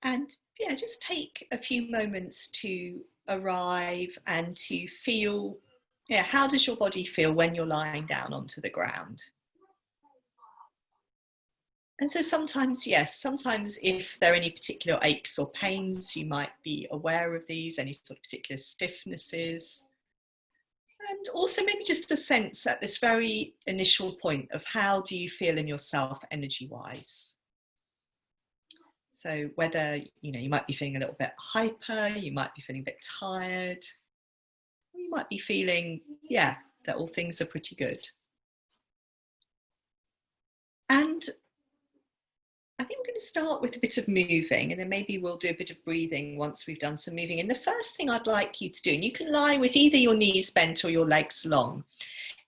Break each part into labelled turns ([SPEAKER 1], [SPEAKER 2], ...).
[SPEAKER 1] And yeah, just take a few moments to arrive and to feel, yeah, how does your body feel when you're lying down onto the ground? And so sometimes, yes, sometimes if there are any particular aches or pains, you might be aware of these, any sort of particular stiffnesses. And also maybe just a sense at this very initial point of how do you feel in yourself energy-wise? So whether, you might be feeling a little bit hyper, you might be feeling a bit tired, or you might be feeling, yeah, that all things are pretty good. And I think we're going to start with a bit of moving, and then maybe we'll do a bit of breathing once we've done some moving. And the first thing I'd like you to do, and you can lie with either your knees bent or your legs long,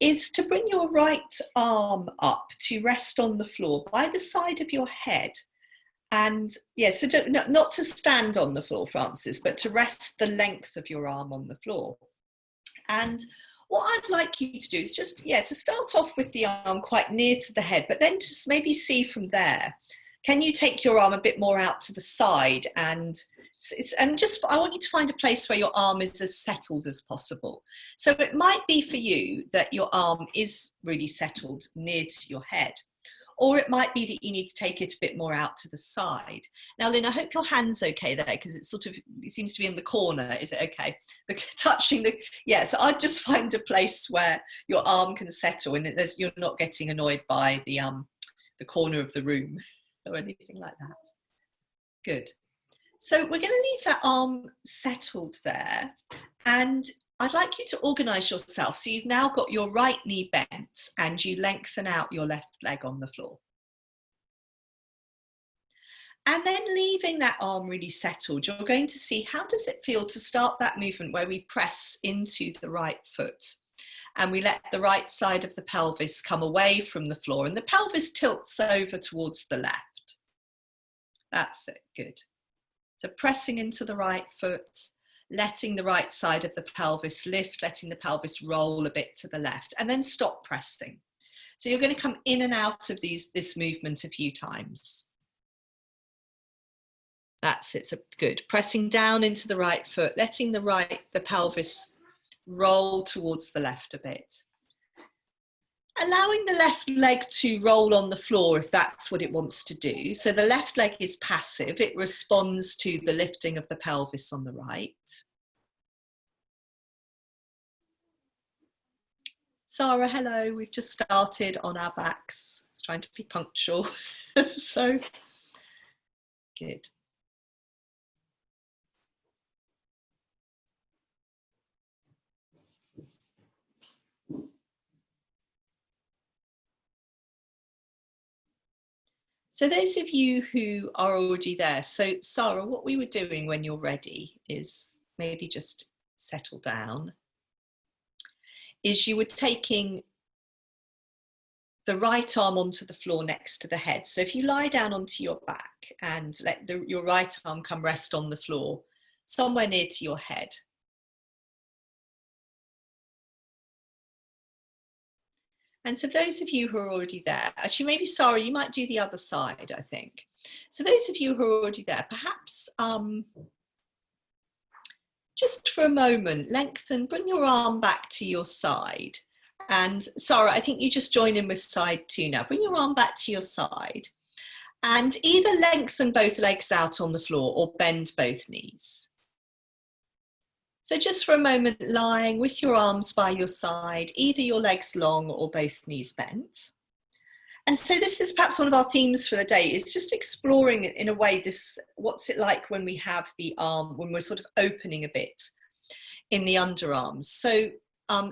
[SPEAKER 1] is to bring your right arm up to rest on the floor by the side of your head. And yeah, so not to stand on the floor, Francis, but to rest the length of your arm on the floor. And what I'd like you to do is just, yeah, to start off with the arm quite near to the head, but then just maybe see from there, can you take your arm a bit more out to the side? And just, I want you to find a place where your arm is as settled as possible. So it might be for you that your arm is really settled near to your head. Or it might be that you need to take it a bit more out to the side. Now, Lynn, I hope your hand's okay there, because it seems to be in the corner. Is it okay? Yeah, so I'd just find a place where your arm can settle and you're not getting annoyed by the corner of the room or anything like that. Good. So we're going to leave that arm settled there, and I'd like you to organise yourself. So you've now got your right knee bent and you lengthen out your left leg on the floor. And then leaving that arm really settled, you're going to see, how does it feel to start that movement where we press into the right foot and we let the right side of the pelvis come away from the floor and the pelvis tilts over towards the left. That's it, good. So pressing into the right foot, letting the right side of the pelvis lift, letting the pelvis roll a bit to the left, and then stop pressing. So you're going to come in and out of this movement a few times. That's it, so good. Pressing down into the right foot, letting the pelvis roll towards the left a bit. Allowing the left leg to roll on the floor if that's what it wants to do. So the left leg is passive. It responds to the lifting of the pelvis on the right. Sarah, hello. We've just started on our backs. It's trying to be punctual. So good. So those of you who are already there, so Sarah, what we were doing when you're ready is maybe just settle down, is you were taking the right arm onto the floor next to the head. So if you lie down onto your back and let your right arm come rest on the floor, somewhere near to your head. And so those of you who are already there, actually maybe Sarah, you might do the other side, I think. So those of you who are already there, perhaps just for a moment, lengthen, bring your arm back to your side. And Sarah, I think you just join in with side 2 now. Bring your arm back to your side and either lengthen both legs out on the floor or bend both knees. So just for a moment, lying with your arms by your side, either your legs long or both knees bent. And so this is perhaps one of our themes for the day, is just exploring in a way what's it like when we have the arm, when we're sort of opening a bit in the underarms. So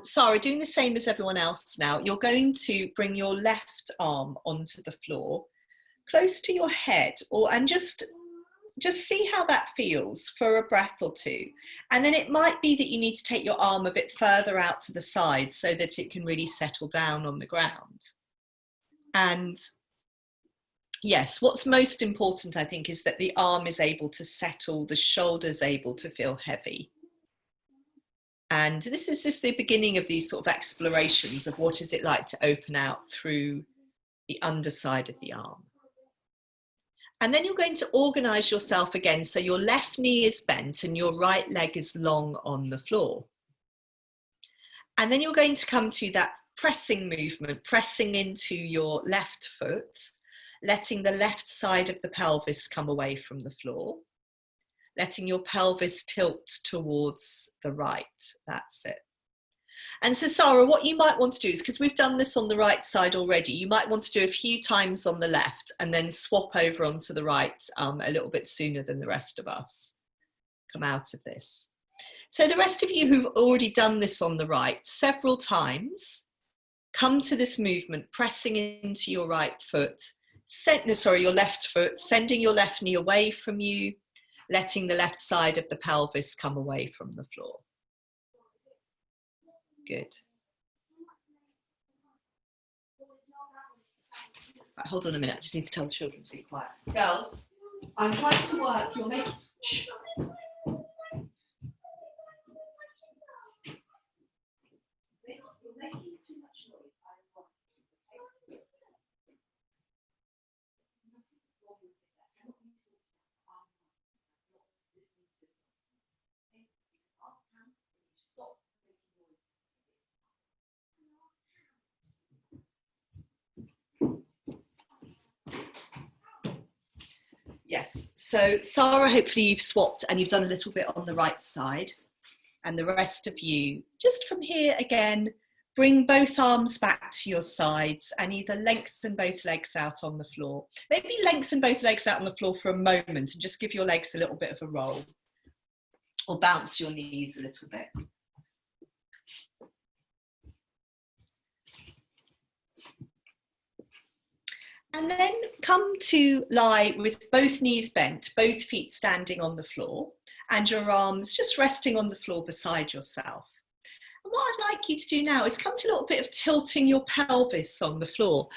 [SPEAKER 1] Sarah, doing the same as everyone else now, you're going to bring your left arm onto the floor, close to your head, and just see how that feels for a breath or two. And then it might be that you need to take your arm a bit further out to the side so that it can really settle down on the ground. And yes, what's most important, I think, is that the arm is able to settle, the shoulders able to feel heavy. And this is just the beginning of these sort of explorations of what is it like to open out through the underside of the arm. And then you're going to organize yourself again. So your left knee is bent and your right leg is long on the floor. And then you're going to come to that pressing movement, pressing into your left foot, letting the left side of the pelvis come away from the floor, letting your pelvis tilt towards the right. That's it. And so, Sarah, what you might want to do is, because we've done this on the right side already, you might want to do a few times on the left and then swap over onto the right a little bit sooner than the rest of us come out of this. So the rest of you who've already done this on the right several times, come to this movement, pressing into your right foot, your left foot, sending your left knee away from you, letting the left side of the pelvis come away from the floor. Good. Right, hold on a minute, I just need to tell the children to be quiet. Girls, I'm trying to work, you're making... Shh. Yes, so Sarah, hopefully you've swapped and you've done a little bit on the right side, and the rest of you, just from here again, bring both arms back to your sides and either lengthen both legs out on the floor. Maybe lengthen both legs out on the floor for a moment and just give your legs a little bit of a roll, or bounce your knees a little bit. And then come to lie with both knees bent, both feet standing on the floor, and your arms just resting on the floor beside yourself. And what I'd like you to do now is come to a little bit of tilting your pelvis on the floor.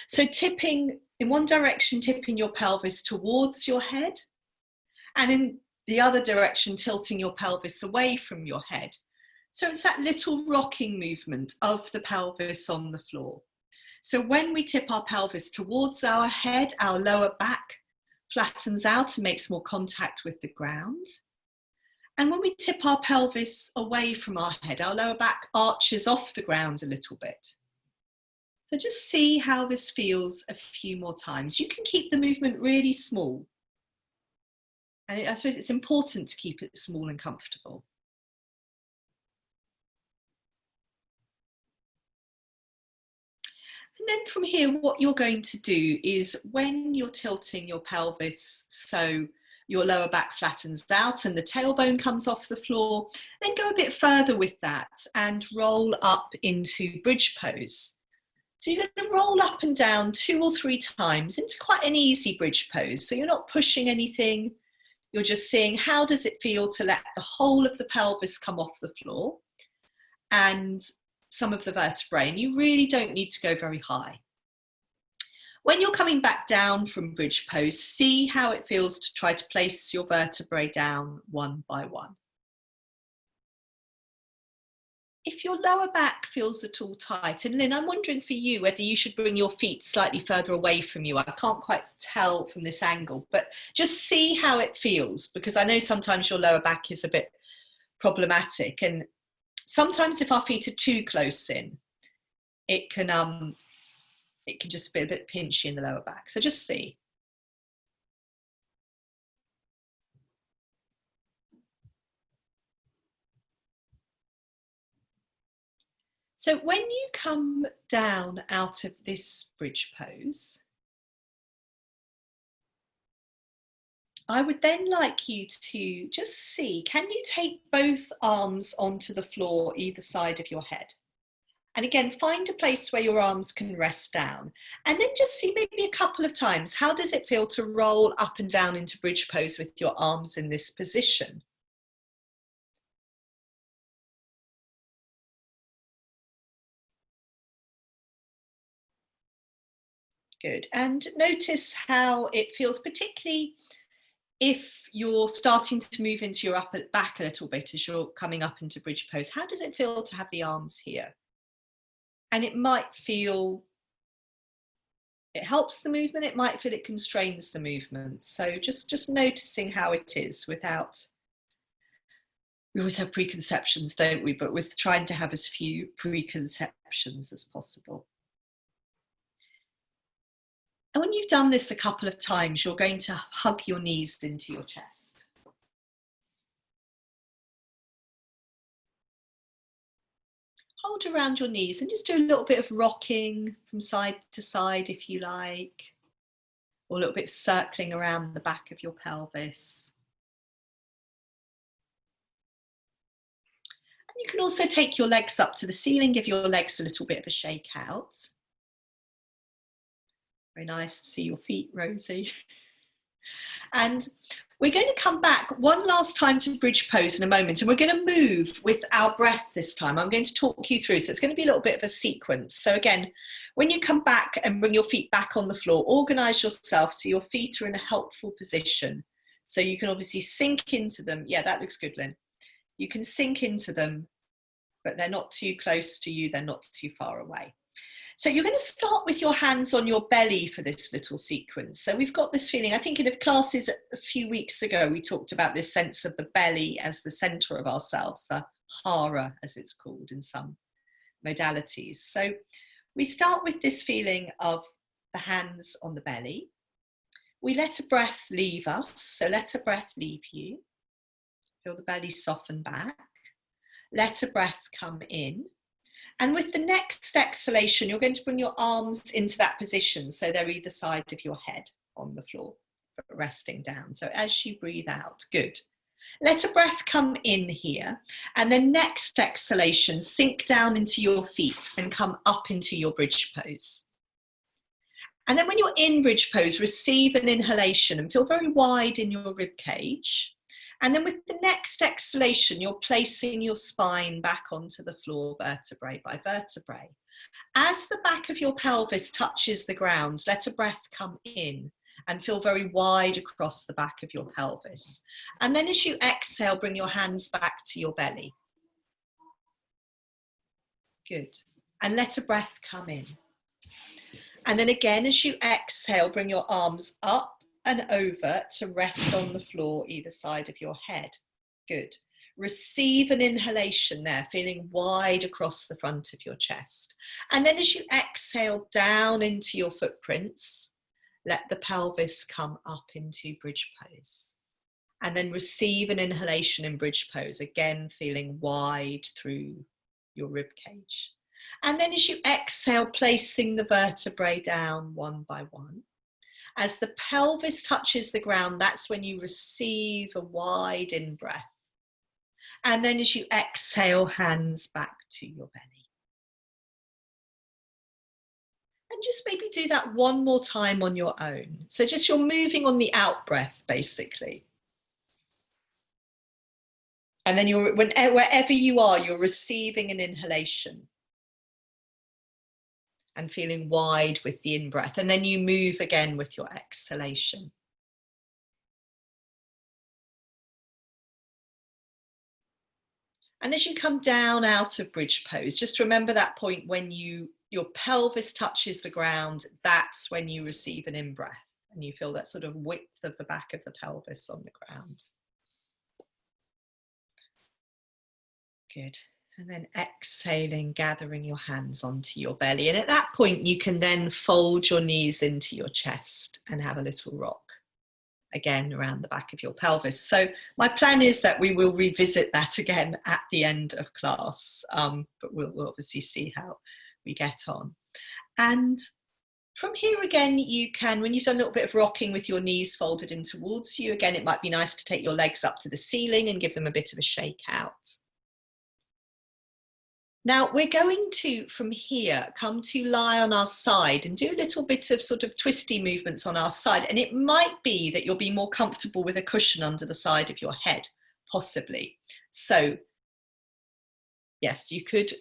[SPEAKER 1] So tipping in one direction, tipping your pelvis towards your head, and in the other direction, tilting your pelvis away from your head. So it's that little rocking movement of the pelvis on the floor. So when we tip our pelvis towards our head, our lower back flattens out and makes more contact with the ground. And when we tip our pelvis away from our head, our lower back arches off the ground a little bit. So just see how this feels a few more times. You can keep the movement really small. And I suppose it's important to keep it small and comfortable. And then from here, what you're going to do is when you're tilting your pelvis so your lower back flattens out and the tailbone comes off the floor, then go a bit further with that and roll up into bridge pose. So you're going to roll up and down 2 or 3 times into quite an easy bridge pose. So you're not pushing anything, you're just seeing how does it feel to let the whole of the pelvis come off the floor and some of the vertebrae, and you really don't need to go very high. When you're coming back down from bridge pose, see how it feels to try to place your vertebrae down one by one. If your lower back feels at all tight, and Lynn, I'm wondering for you whether you should bring your feet slightly further away from you. I can't quite tell from this angle, but just see how it feels, because I know sometimes your lower back is a bit problematic, and sometimes if our feet are too close in, it can just be a bit pinchy in the lower back. So just see. So when you come down out of this bridge pose, I would then like you to just see, can you take both arms onto the floor either side of your head? And again, find a place where your arms can rest down. And then just see maybe a couple of times, how does it feel to roll up and down into bridge pose with your arms in this position? Good. And notice how it feels, particularly if you're starting to move into your upper back a little bit as you're coming up into bridge pose. How does it feel to have the arms here? And it might feel It helps the movement, it might feel it constrains the movement. So just noticing how it is without, we always have preconceptions, don't we? But with trying to have as few preconceptions as possible. And when you've done this a couple of times, you're going to hug your knees into your chest. Hold around your knees and just do a little bit of rocking from side to side if you like, or a little bit of circling around the back of your pelvis. And you can also take your legs up to the ceiling, give your legs a little bit of a shake out. Very nice to see your feet, Rosie. And we're going to come back one last time to bridge pose in a moment, and we're going to move with our breath this time. I'm going to talk you through, so it's going to be a little bit of a sequence. So again, when you come back and bring your feet back on the floor, organize yourself so your feet are in a helpful position. So you can obviously sink into them. Yeah, that looks good, Lynn. You can sink into them, but they're not too close to you, they're not too far away. So you're going to start with your hands on your belly for this little sequence. So we've got this feeling, I think in the classes a few weeks ago, we talked about this sense of the belly as the center of ourselves, the hara as it's called in some modalities. So we start with this feeling of the hands on the belly. We let a breath leave us. So let a breath leave you. Feel the belly soften back. Let a breath come in. And with the next exhalation, you're going to bring your arms into that position. So they're either side of your head on the floor, but resting down. So as you breathe out, good. Let a breath come in here. And then next exhalation, sink down into your feet and come up into your bridge pose. And then when you're in bridge pose, receive an inhalation and feel very wide in your rib cage. And then with the next exhalation, you're placing your spine back onto the floor vertebrae by vertebrae. As the back of your pelvis touches the ground, let a breath come in and feel very wide across the back of your pelvis. And then as you exhale, bring your hands back to your belly. Good. And let a breath come in. And then again, as you exhale, bring your arms up and over to rest on the floor either side of your head. Good. Receive an inhalation there, feeling wide across the front of your chest. And then as you exhale down into your footprints, let the pelvis come up into bridge pose. And then receive an inhalation in bridge pose, again feeling wide through your rib cage. And then as you exhale, placing the vertebrae down one by one. As the pelvis touches the ground, that's when you receive a wide in-breath. And then as you exhale, hands back to your belly. And just maybe do that one more time on your own. So just you're moving on the out-breath, basically. And then wherever you are, you're receiving an inhalation. And feeling wide with the in-breath. And then you move again with your exhalation. And as you come down out of bridge pose, just remember that point when your pelvis touches the ground, that's when you receive an in-breath. And you feel that sort of width of the back of the pelvis on the ground. Good. And then exhaling, gathering your hands onto your belly. And at that point, you can then fold your knees into your chest and have a little rock, again, around the back of your pelvis. So my plan is that we will revisit that again at the end of class, but we'll obviously see how we get on. And from here again, you can, when you've done a little bit of rocking with your knees folded in towards you, again, it might be nice to take your legs up to the ceiling and give them a bit of a shake out. Now we're going to, from here, come to lie on our side and do a little bit of sort of twisty movements on our side. And it might be that you'll be more comfortable with a cushion under the side of your head, possibly. So yes, you could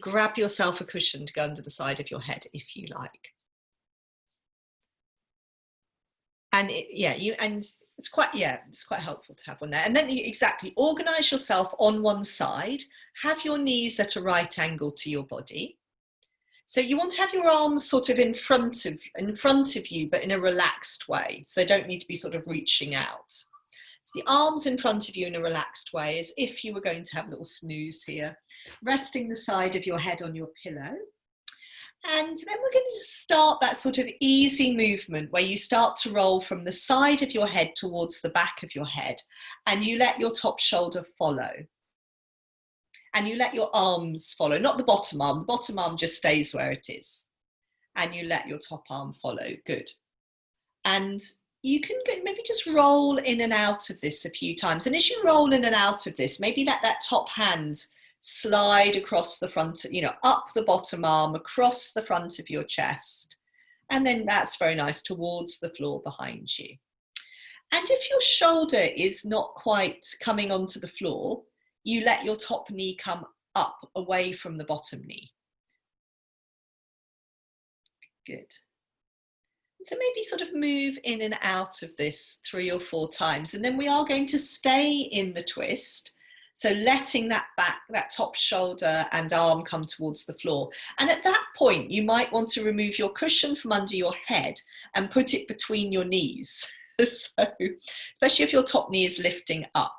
[SPEAKER 1] grab yourself a cushion to go under the side of your head if you like. And it's quite helpful to have one there. And then you exactly organize yourself on one side, have your knees at a right angle to your body. So you want to have your arms sort of in front of you, but in a relaxed way. So they don't need to be sort of reaching out. So the arms in front of you in a relaxed way, as if you were going to have a little snooze here, resting the side of your head on your pillow. And then we're going to just start that sort of easy movement where you start to roll from the side of your head towards the back of your head, and you let your top shoulder follow. And you let your arms follow, not the bottom arm. The bottom arm just stays where it is. And you let your top arm follow. Good. And you can maybe just roll in and out of this a few times. And as you roll in and out of this, maybe let that top hand slide across the front, up the bottom arm, across the front of your chest. And then that's very nice, towards the floor behind you. And if your shoulder is not quite coming onto the floor, you let your top knee come up away from the bottom knee. Good. So maybe sort of move in and out of this 3 or 4 times. And then we are going to stay in the twist. So letting that top shoulder and arm come towards the floor. And at that point, you might want to remove your cushion from under your head and put it between your knees. So, especially if your top knee is lifting up.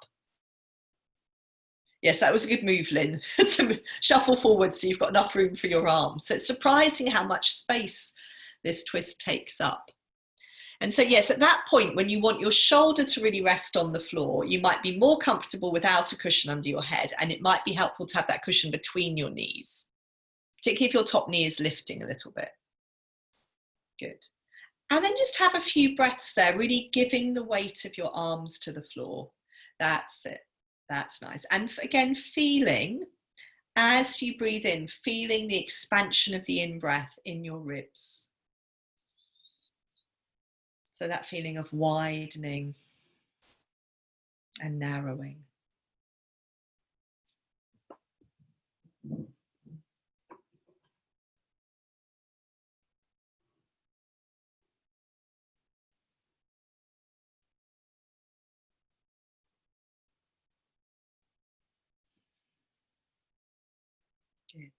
[SPEAKER 1] Yes, that was a good move, Lynn, to shuffle forward so you've got enough room for your arms. So it's surprising how much space this twist takes up. And so, yes, at that point, when you want your shoulder to really rest on the floor, you might be more comfortable without a cushion under your head, and it might be helpful to have that cushion between your knees, particularly if your top knee is lifting a little bit. Good. And then just have a few breaths there, really giving the weight of your arms to the floor. That's it. That's nice. And again, feeling, as you breathe in, feeling the expansion of the in-breath in your ribs. So that feeling of widening and narrowing. Good.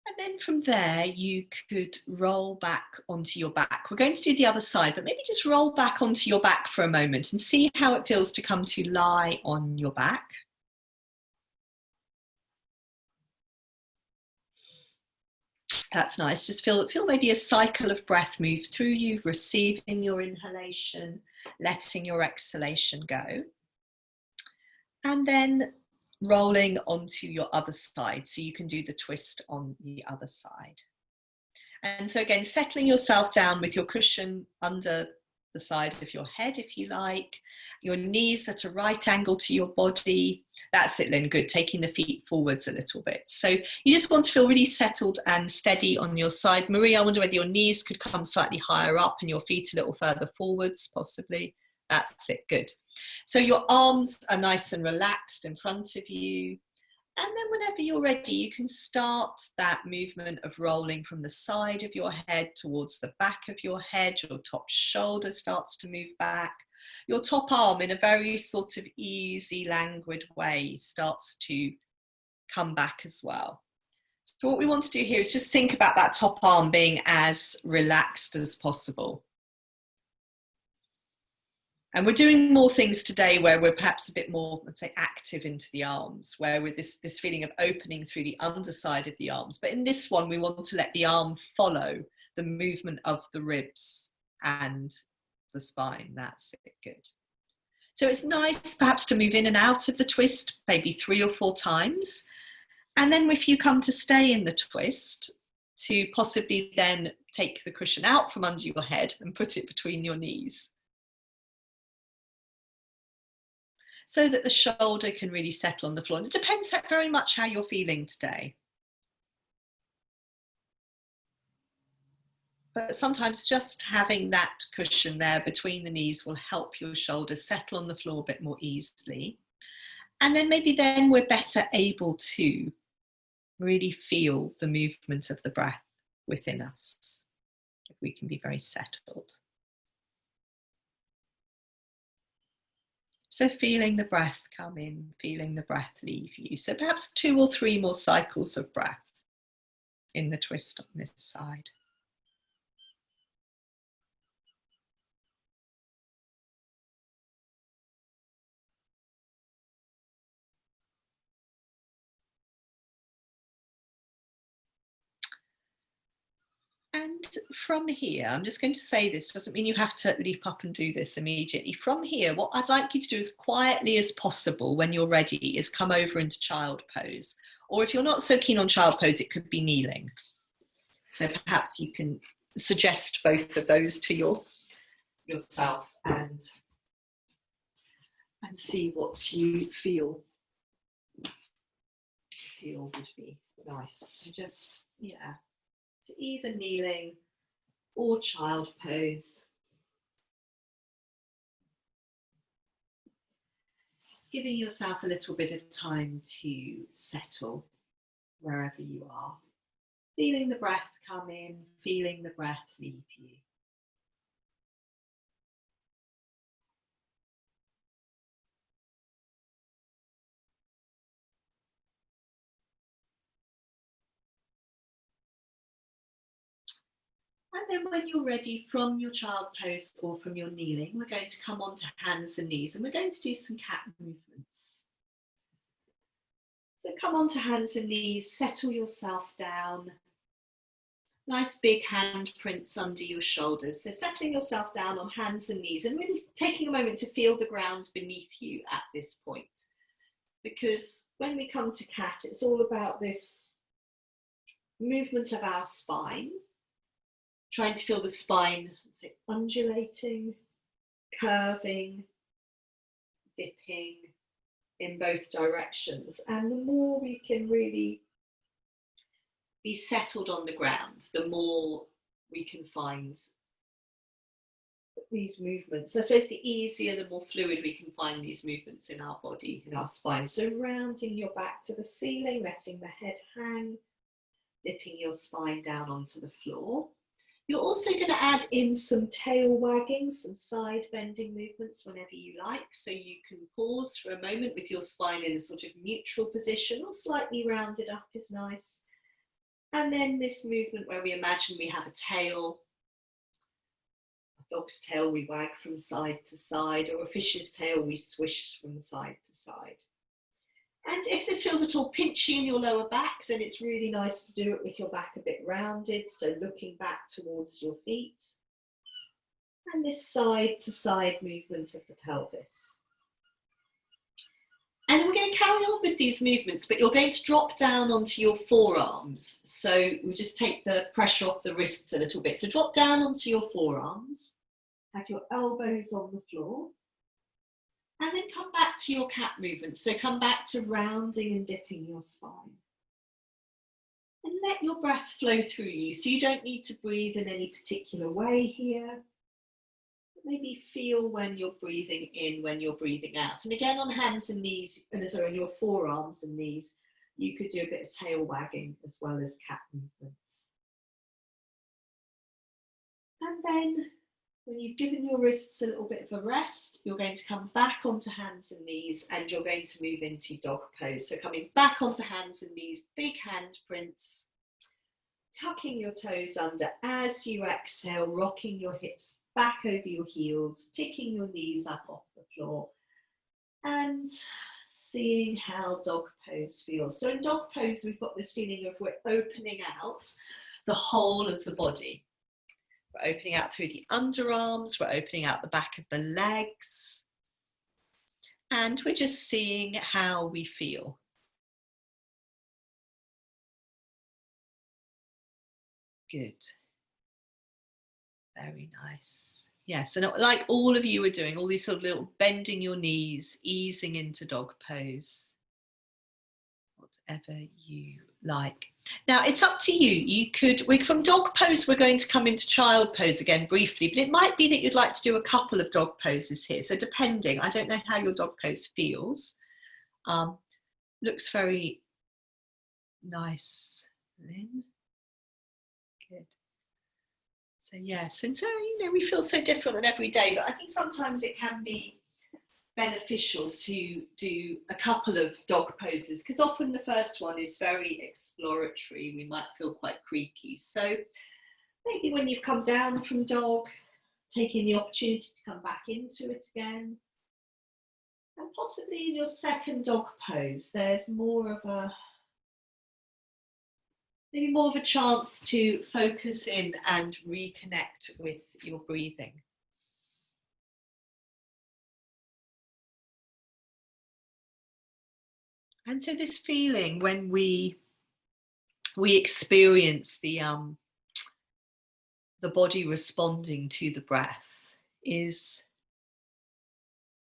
[SPEAKER 1] And then from there, you could roll back onto your back. We're going to do the other side, but maybe just roll back onto your back for a moment and see how it feels to come to lie on your back. That's nice. Just feel maybe a cycle of breath move through you, receiving your inhalation, letting your exhalation go. And then rolling onto your other side, so you can do the twist on the other side. And so again, settling yourself down with your cushion under the side of your head, if you like, your knees at a right angle to your body. That's it, Lynn, good, taking the feet forwards a little bit. So you just want to feel really settled and steady on your side. Marie, I wonder whether your knees could come slightly higher up and your feet a little further forwards, possibly. That's it, good. So your arms are nice and relaxed in front of you. And then whenever you're ready, you can start that movement of rolling from the side of your head towards the back of your head. Your top shoulder starts to move back. Your top arm, in a very sort of easy, languid way, starts to come back as well. So what we want to do here is just think about that top arm being as relaxed as possible. And we're doing more things today where we're perhaps a bit more, let's say, active into the arms, where with this feeling of opening through the underside of the arms. But in this one, we want to let the arm follow the movement of the ribs and the spine. That's it, good. So it's nice perhaps to move in and out of the twist, maybe 3 or 4 times. And then if you come to stay in the twist, to possibly then take the cushion out from under your head and put it between your knees, so that the shoulder can really settle on the floor. And it depends very much how you're feeling today. But sometimes just having that cushion there between the knees will help your shoulders settle on the floor a bit more easily. And then maybe then we're better able to really feel the movement of the breath within us. We can be very settled. So feeling the breath come in, feeling the breath leave you. So perhaps 2 or 3 more cycles of breath in the twist on this side. And from here, I'm just going to say this, doesn't mean you have to leap up and do this immediately. From here, what I'd like you to do as quietly as possible when you're ready is come over into child pose. Or if you're not so keen on child pose, it could be kneeling. So perhaps you can suggest both of those to yourself and see what you feel would be nice. So just, yeah. So either kneeling or child pose. Just giving yourself a little bit of time to settle wherever you are. Feeling the breath come in, feeling the breath leave you. And then when you're ready from your child pose or from your kneeling, we're going to come onto hands and knees and we're going to do some cat movements. So come onto hands and knees, settle yourself down. Nice big handprints under your shoulders. So settling yourself down on hands and knees and really taking a moment to feel the ground beneath you at this point. Because when we come to cat, it's all about this movement of our spine. Trying to feel the spine undulating, curving, dipping in both directions. And the more we can really be settled on the ground, the more we can find these movements. I suppose the easier, the more fluid we can find these movements in our body, in our spine. So rounding your back to the ceiling, letting the head hang, dipping your spine down onto the floor. You're also going to add in some tail wagging, some side bending movements whenever you like. So you can pause for a moment with your spine in a sort of neutral position or slightly rounded up is nice. And then this movement where we imagine we have a tail, a dog's tail we wag from side to side, or a fish's tail we swish from side to side. And if this feels at all pinchy in your lower back, then it's really nice to do it with your back a bit rounded, so looking back towards your feet. And this side to side movement of the pelvis. And then we're going to carry on with these movements, but you're going to drop down onto your forearms. So we just take the pressure off the wrists a little bit. So drop down onto your forearms, have your elbows on the floor. And then come back to your cat movement. So come back to rounding and dipping your spine. And let your breath flow through you. So you don't need to breathe in any particular way here. Maybe feel when you're breathing in, when you're breathing out. And again, on hands and knees, on your forearms and knees, you could do a bit of tail wagging as well as cat movements. And then when you've given your wrists a little bit of a rest, you're going to come back onto hands and knees and you're going to move into dog pose. So coming back onto hands and knees, big handprints, tucking your toes under as you exhale, rocking your hips back over your heels, picking your knees up off the floor and seeing how dog pose feels. So in dog pose, we've got this feeling of we're opening out the whole of the body. We're opening out through the underarms, we're opening out the back of the legs, and we're just seeing how we feel. Good. Very nice. Yes, and like all of you are doing, all these sort of little bending your knees, easing into dog pose. Whatever you like. Now it's up to you. You could, from dog pose, we're going to come into child pose again briefly, but it might be that you'd like to do a couple of dog poses here. So depending, I don't know how your dog pose feels. Looks very nice, Lynn. Good. So yes, and so, we feel so different on every day, but I think sometimes it can be beneficial to do a couple of dog poses, because often the first one is very exploratory. We might feel quite creaky. So maybe when you've come down from dog, taking the opportunity to come back into it again. And possibly in your second dog pose, there's more of a, maybe more of a chance to focus in and reconnect with your breathing. And so this feeling when we experience the body responding to the breath is,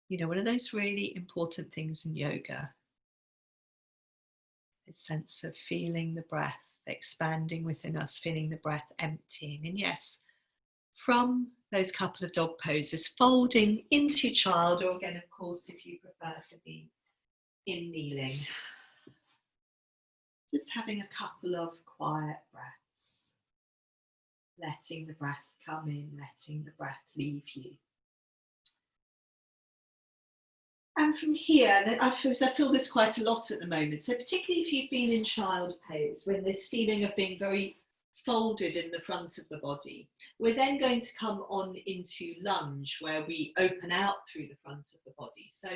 [SPEAKER 1] you know, one of those really important things in yoga. A sense of feeling the breath expanding within us, feeling the breath emptying. And yes, from those couple of dog poses, folding into child, or again, of course, if you prefer to be in kneeling, just having a couple of quiet breaths, letting the breath come in, letting the breath leave you. And from here, and I feel this quite a lot at the moment, so particularly if you've been in child pose, when this feeling of being very folded in the front of the body, we're then going to come on into lunge, where we open out through the front of the body. So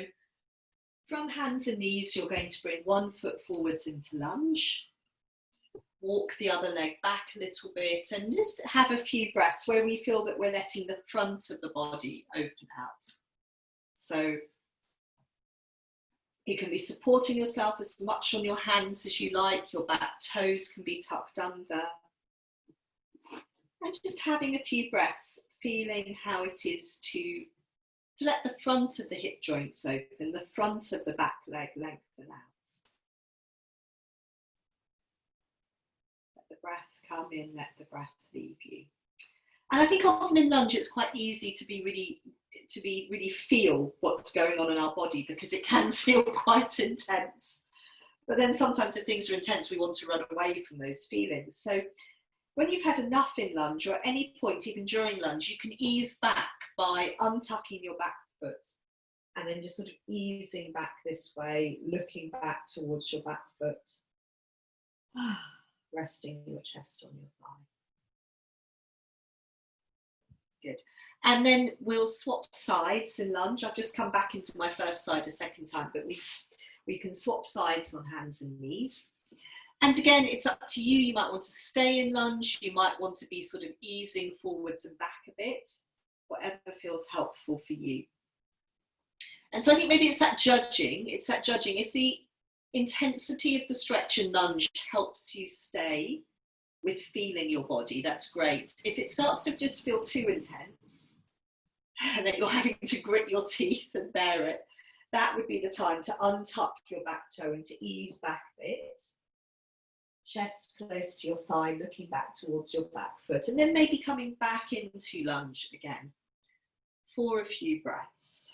[SPEAKER 1] from hands and knees, you're going to bring one foot forwards into lunge, walk the other leg back a little bit, and just have a few breaths where we feel that we're letting the front of the body open out. So you can be supporting yourself as much on your hands as you like. Your back toes can be tucked under. And just having a few breaths, feeling how it is to let the front of the hip joints open, the front of the back leg lengthen out. Let the breath come in, let the breath leave you. And I think often in lunge, it's quite easy to really feel what's going on in our body, because it can feel quite intense. But then sometimes if things are intense, we want to run away from those feelings. So when you've had enough in lunge, or at any point, even during lunge, you can ease back by untucking your back foot and then just sort of easing back this way, looking back towards your back foot, resting your chest on your thigh. Good. And then we'll swap sides in lunge. I've just come back into my first side a second time, but we can swap sides on hands and knees. And again, it's up to you. You might want to stay in lunge. You might want to be sort of easing forwards and back a bit, whatever feels helpful for you. And so I think maybe it's that judging. If the intensity of the stretch and lunge helps you stay with feeling your body, that's great. If it starts to just feel too intense and that you're having to grit your teeth and bear it, that would be the time to untuck your back toe and to ease back a bit. Chest close to your thigh, looking back towards your back foot, and then maybe coming back into lunge again for a few breaths.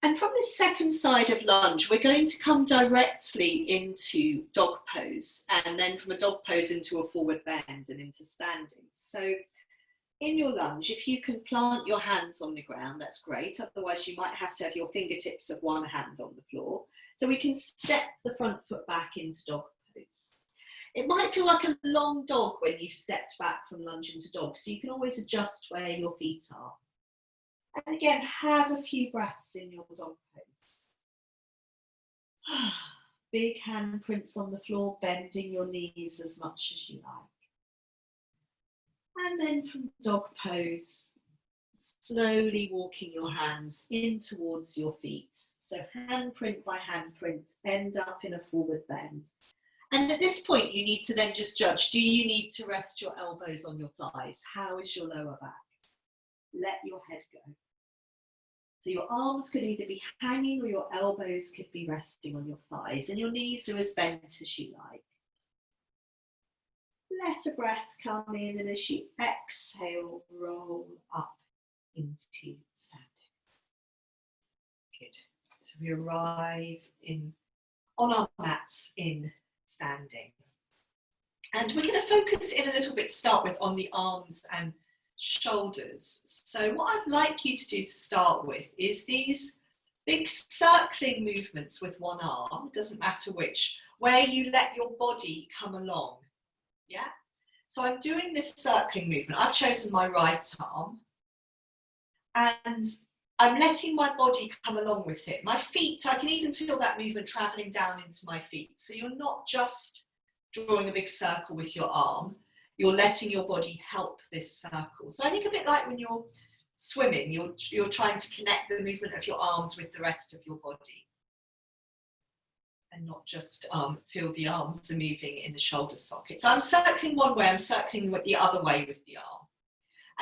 [SPEAKER 1] And from this second side of lunge, we're going to come directly into dog pose, and then from a dog pose into a forward bend and into standing. So in your lunge, if you can plant your hands on the ground, that's great. Otherwise, you might have to have your fingertips of one hand on the floor. So we can step the front foot back into dog pose. It might feel like a long dog when you've stepped back from lunge into dog, so you can always adjust where your feet are. And again, have a few breaths in your dog pose. Big handprints on the floor, bending your knees as much as you like. And then from dog pose, slowly walking your hands in towards your feet. So handprint by handprint, end up in a forward bend. And at this point, you need to then just judge, do you need to rest your elbows on your thighs? How is your lower back? Let your head go. So your arms could either be hanging or your elbows could be resting on your thighs, and your knees are as bent as you like. Let a breath come in, and as you exhale, roll up into standing. Good. So we arrive on our mats in standing. And we're going to focus in a little bit to start with on the arms and shoulders. So what I'd like you to do to start with is these big circling movements with one arm, it doesn't matter which, where you let your body come along. Yeah? So I'm doing this circling movement. I've chosen my right arm and I'm letting my body come along with it. My feet, I can even feel that movement traveling down into my feet. So you're not just drawing a big circle with your arm, you're letting your body help this circle. So I think a bit like when you're swimming, you're trying to connect the movement of your arms with the rest of your body. And not just feel the arms are moving in the shoulder socket. So I'm circling one way, I'm circling the other way with the arm.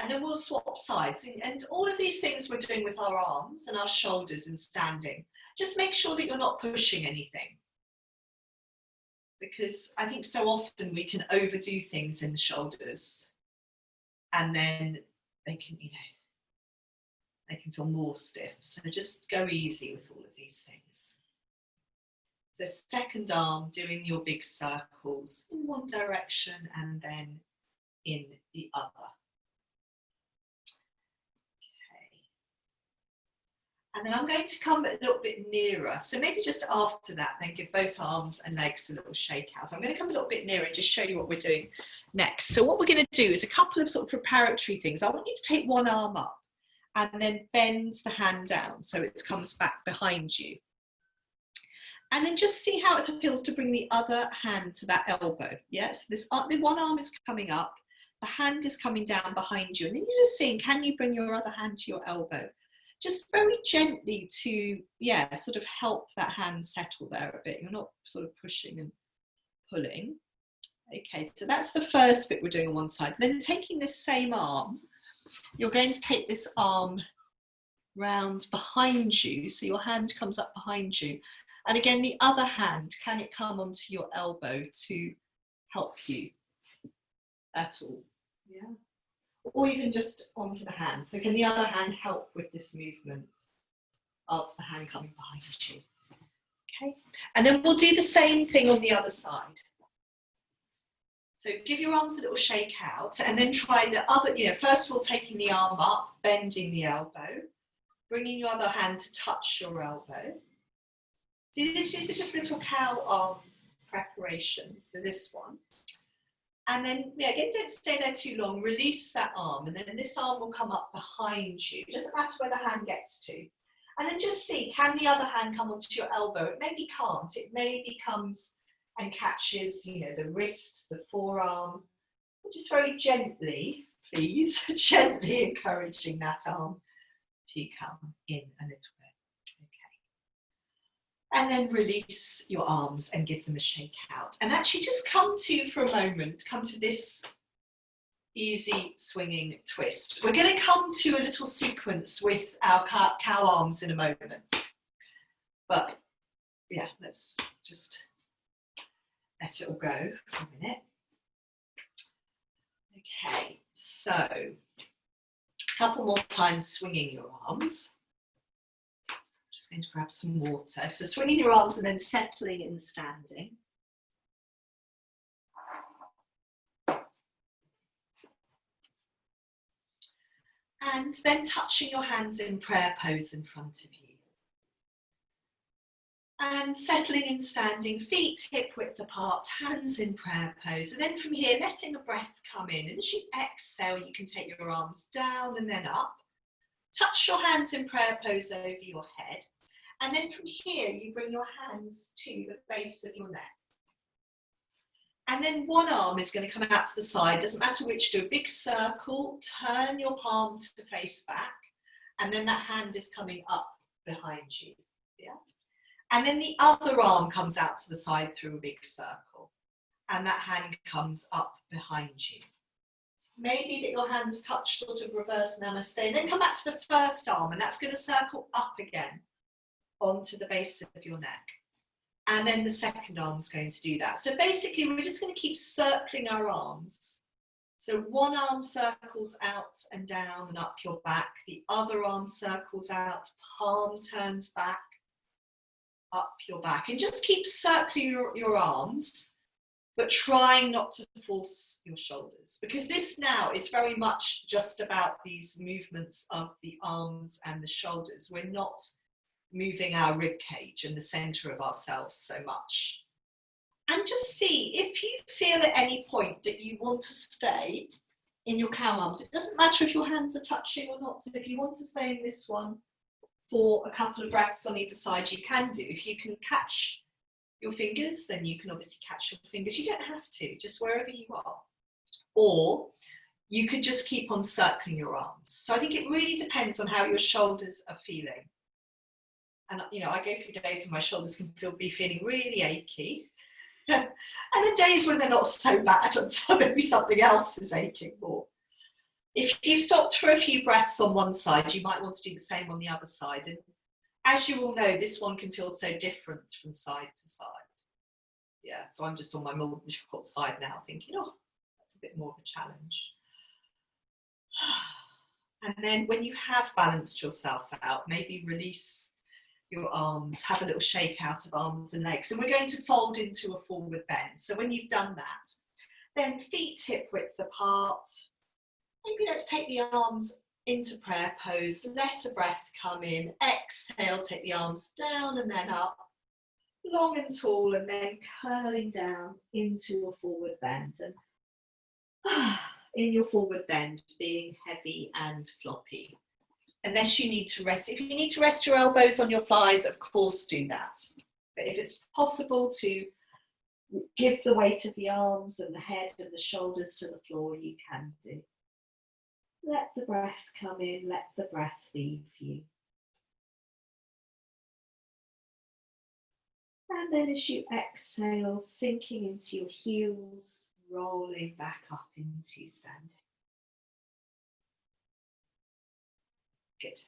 [SPEAKER 1] And then we'll swap sides. And all of these things we're doing with our arms and our shoulders and standing. Just make sure that you're not pushing anything. Because I think so often we can overdo things in the shoulders. And then they can, they can feel more stiff. So just go easy with all of these things. So second arm, doing your big circles in one direction and then in the other. Okay. And then I'm going to come a little bit nearer. So maybe just after that, then give both arms and legs a little shake out. I'm going to come a little bit nearer and just show you what we're doing next. So what we're going to do is a couple of sort of preparatory things. I want you to take one arm up and then bend the hand down so it comes back behind you. And then just see how it feels to bring the other hand to that elbow. Yes, the one arm is coming up, the hand is coming down behind you, and then you're just seeing, can you bring your other hand to your elbow? Just very gently to, sort of help that hand settle there a bit. You're not sort of pushing and pulling. Okay, so that's the first bit we're doing on one side. Then taking this same arm, you're going to take this arm round behind you, so your hand comes up behind you. And again, the other hand, can it come onto your elbow to help you at all? Yeah. Or even just onto the hand. So can the other hand help with this movement of the hand coming behind you? Okay. And then we'll do the same thing on the other side. So give your arms a little shake out and then try the other, first of all, taking the arm up, bending the elbow, bringing your other hand to touch your elbow. These are just little cow arms preparations for this one. And then, again, don't stay there too long. Release that arm, and then this arm will come up behind you. It doesn't matter where the hand gets to. And then just see, can the other hand come onto your elbow? It maybe can't. It maybe comes and catches, the wrist, the forearm. Just very gently, please, gently encouraging that arm to come in a little bit. And then release your arms and give them a shake out. And actually just come to this easy swinging twist. We're going to come to a little sequence with our cow arms in a moment. But let's just let it all go for a minute. Okay, so a couple more times swinging your arms. Just going to grab some water. So swinging your arms and then settling in standing. And then touching your hands in prayer pose in front of you. And settling in standing, feet hip width apart, hands in prayer pose. And then from here, letting the breath come in. And as you exhale, you can take your arms down and then up. Touch your hands in prayer pose over your head. And then from here, you bring your hands to the base of your neck. And then one arm is going to come out to the side. Doesn't matter which, do a big circle, turn your palm to face back. And then that hand is coming up behind you. Yeah. And then the other arm comes out to the side through a big circle. And that hand comes up behind you. Maybe that your hands touch sort of reverse namaste, and then come back to the first arm, and that's going to circle up again onto the base of your neck. And then the second arm is going to do that. So basically, we're just going to keep circling our arms. So one arm circles out and down and up your back. The other arm circles out, palm turns back, up your back. And just keep circling your arms but trying not to force your shoulders, because this now is very much just about these movements of the arms and the shoulders. We're not moving our rib cage and the center of ourselves so much. And just see if you feel at any point that you want to stay in your cow arms. It doesn't matter if your hands are touching or not. So if you want to stay in this one for a couple of breaths on either side, you can do. If you can catch your fingers, then you can obviously catch your fingers. You don't have to, just wherever you are. Or you could just keep on circling your arms. So I think it really depends on how your shoulders are feeling. And you know, I go through days when my shoulders can be feeling really achy. And the days when they're not so bad, and so maybe something else is aching more. If you stopped for a few breaths on one side, you might want to do the same on the other side. And as you all know, this one can feel so different from side to side. Yeah, so I'm just on my more difficult side now, thinking, oh, that's a bit more of a challenge. And then when you have balanced yourself out, maybe release your arms, have a little shake out of arms and legs. And we're going to fold into a forward bend. So when you've done that, then feet hip width apart. Maybe let's take the arms into prayer pose. Let a breath come in. Exhale, take the arms down and then up. Long and tall, and then curling down into a forward bend. And in your forward bend, being heavy and floppy. Unless you need to rest. If you need to rest your elbows on your thighs, of course do that. But if it's possible to give the weight of the arms and the head and the shoulders to the floor, you can do. Let the breath come in, let the breath leave you. And then as you exhale, sinking into your heels, rolling back up into standing. Good.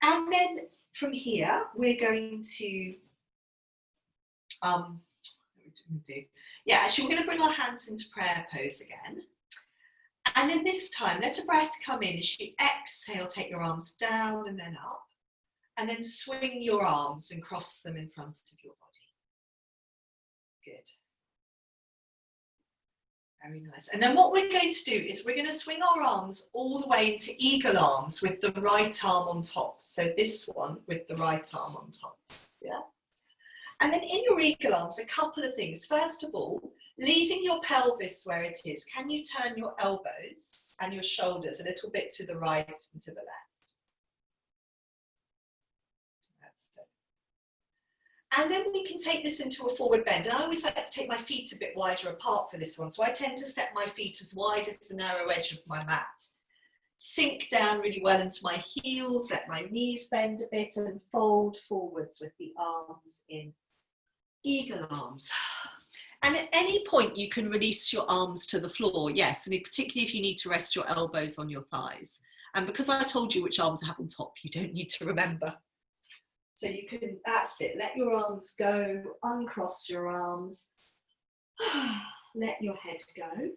[SPEAKER 1] And then from here, we're going to, actually we're going to bring our hands into prayer pose again. And then this time, let a breath come in. As you exhale, take your arms down and then up. And then swing your arms and cross them in front of your body. Good. Very nice. And then what we're going to do is we're going to swing our arms all the way into eagle arms with the right arm on top. So this one with the right arm on top. Yeah. And then in your eagle arms, a couple of things. First of all, leaving your pelvis where it is, can you turn your elbows and your shoulders a little bit to the right and to the left? That's it. And then we can take this into a forward bend. And I always like to take my feet a bit wider apart for this one. So I tend to step my feet as wide as the narrow edge of my mat. Sink down really well into my heels, let my knees bend a bit and fold forwards with the arms in eagle arms. And at any point you can release your arms to the floor, yes, and particularly if you need to rest your elbows on your thighs. And because I told you which arm to have on top, you don't need to remember. So you can, that's it, let your arms go, uncross your arms, let your head go.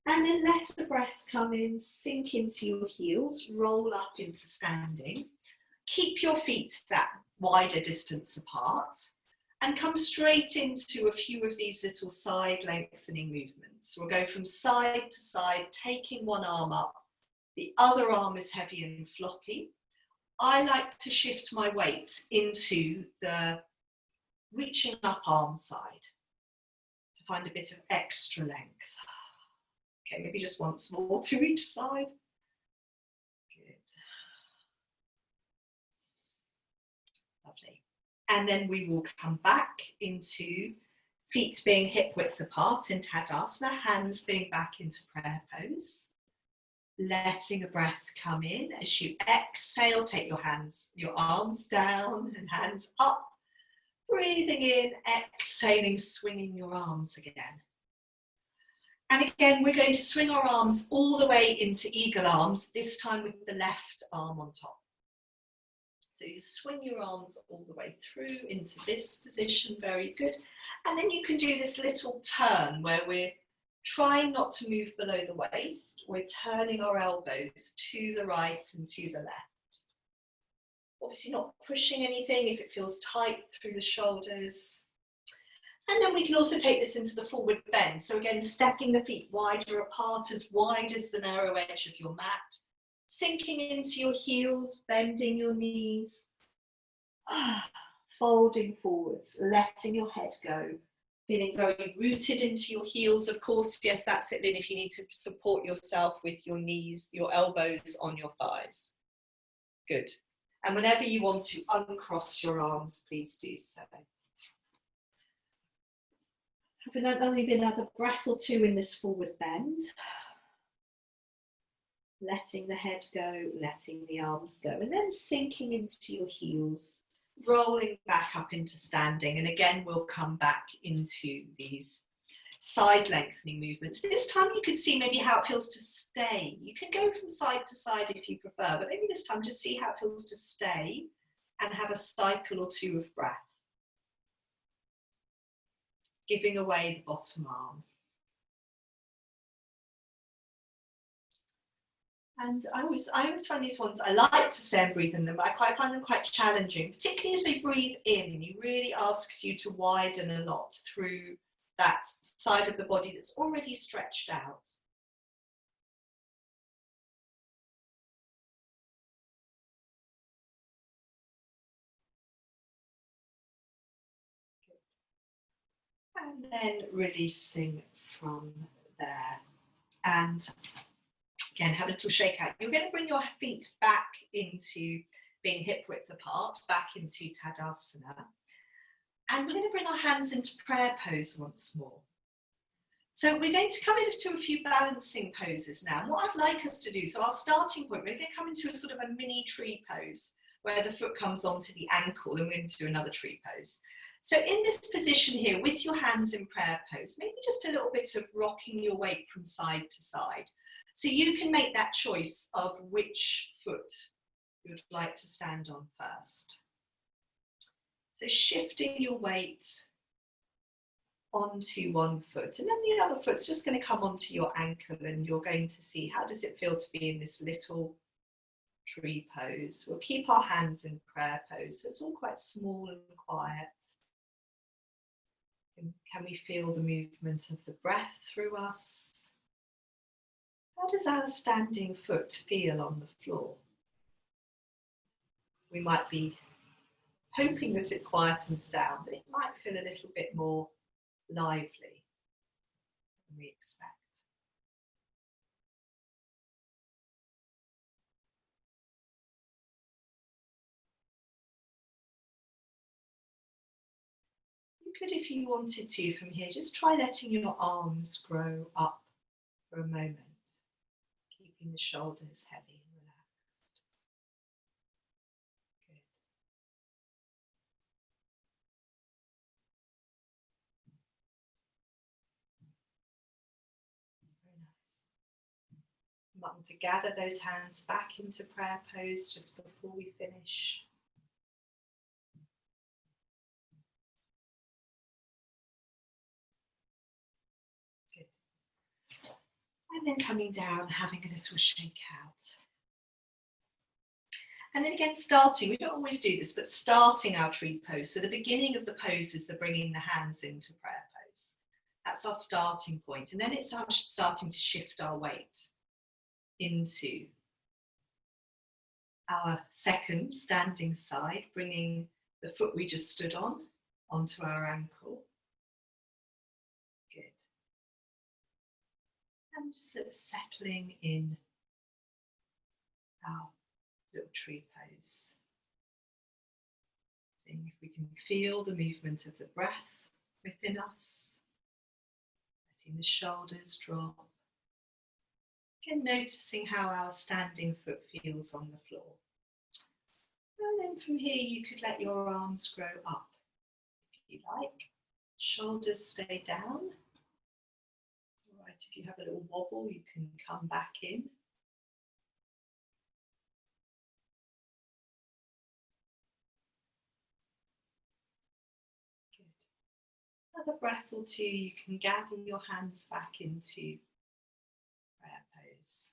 [SPEAKER 1] And then let the breath come in, sink into your heels, roll up into standing. Keep your feet that wider distance apart and come straight into a few of these little side lengthening movements. We'll go from side to side, taking one arm up. The other arm is heavy and floppy. I like to shift my weight into the reaching up arm side to find a bit of extra length. Okay, maybe just once more to each side. Good. Lovely. And then we will come back into feet being hip width apart in Tadasana, hands being back into prayer pose. Letting a breath come in. As you exhale, take your arms down and hands up. Breathing in, exhaling, swinging your arms again. And again, we're going to swing our arms all the way into eagle arms, this time with the left arm on top. So you swing your arms all the way through into this position, very good. And then you can do this little turn where we're trying not to move below the waist. We're turning our elbows to the right and to the left. Obviously not pushing anything if it feels tight through the shoulders. And then we can also take this into the forward bend. So again, stepping the feet wider apart, as wide as the narrow edge of your mat, sinking into your heels, bending your knees, folding forwards, letting your head go, feeling very rooted into your heels. Of course, yes, that's it, Lynn, if you need to support yourself with your knees, your elbows on your thighs. Good. And whenever you want to uncross your arms, please do so. Have another breath or two in this forward bend. Letting the head go, letting the arms go, and then sinking into your heels, rolling back up into standing. And again, we'll come back into these side lengthening movements. This time you could see maybe how it feels to stay. You can go from side to side if you prefer, but maybe this time just see how it feels to stay and have a cycle or two of breath. Giving away the bottom arm. And I always find these ones, I like to stay and breathe in them, but I find them quite challenging, particularly as they breathe in. He really asks you to widen a lot through that side of the body that's already stretched out. And then releasing from there. And again, have a little shake out. You're going to bring your feet back into being hip width apart, back into Tadasana. And we're going to bring our hands into prayer pose once more. So we're going to come into a few balancing poses now. And what I'd like us to do, so our starting point, we're going to come into a sort of a mini tree pose where the foot comes onto the ankle, and we're going to do another tree pose. So in this position here, with your hands in prayer pose, maybe just a little bit of rocking your weight from side to side. So you can make that choice of which foot you would like to stand on first. So shifting your weight onto one foot, and then the other foot's just going to come onto your ankle, and you're going to see how does it feel to be in this little tree pose. We'll keep our hands in prayer pose, so it's all quite small and quiet. And can we feel the movement of the breath through us? How does our standing foot feel on the floor? We might be hoping that it quietens down, but it might feel a little bit more lively than we expect. You could, if you wanted to, from here, just try letting your arms grow up for a moment, keeping the shoulders heavy and relaxed. Good. Very nice. You might want to gather those hands back into prayer pose just before we finish. Good. And then coming down, having a little shake out. And then again, starting, we don't always do this, but starting our tree pose. So the beginning of the pose is the bringing the hands into prayer pose. That's our starting point. And then it's starting to shift our weight into our second standing side, bringing the foot we just stood on onto our ankle. Good. And just sort of settling in our little tree pose. Seeing if we can feel the movement of the breath within us. Letting the shoulders drop. Again, noticing how our standing foot feels on the floor. And then from here, you could let your arms grow up if you like. Shoulders stay down. It's all right if you have a little wobble, you can come back in. Good. Another breath or two, you can gather your hands back into prayer pose.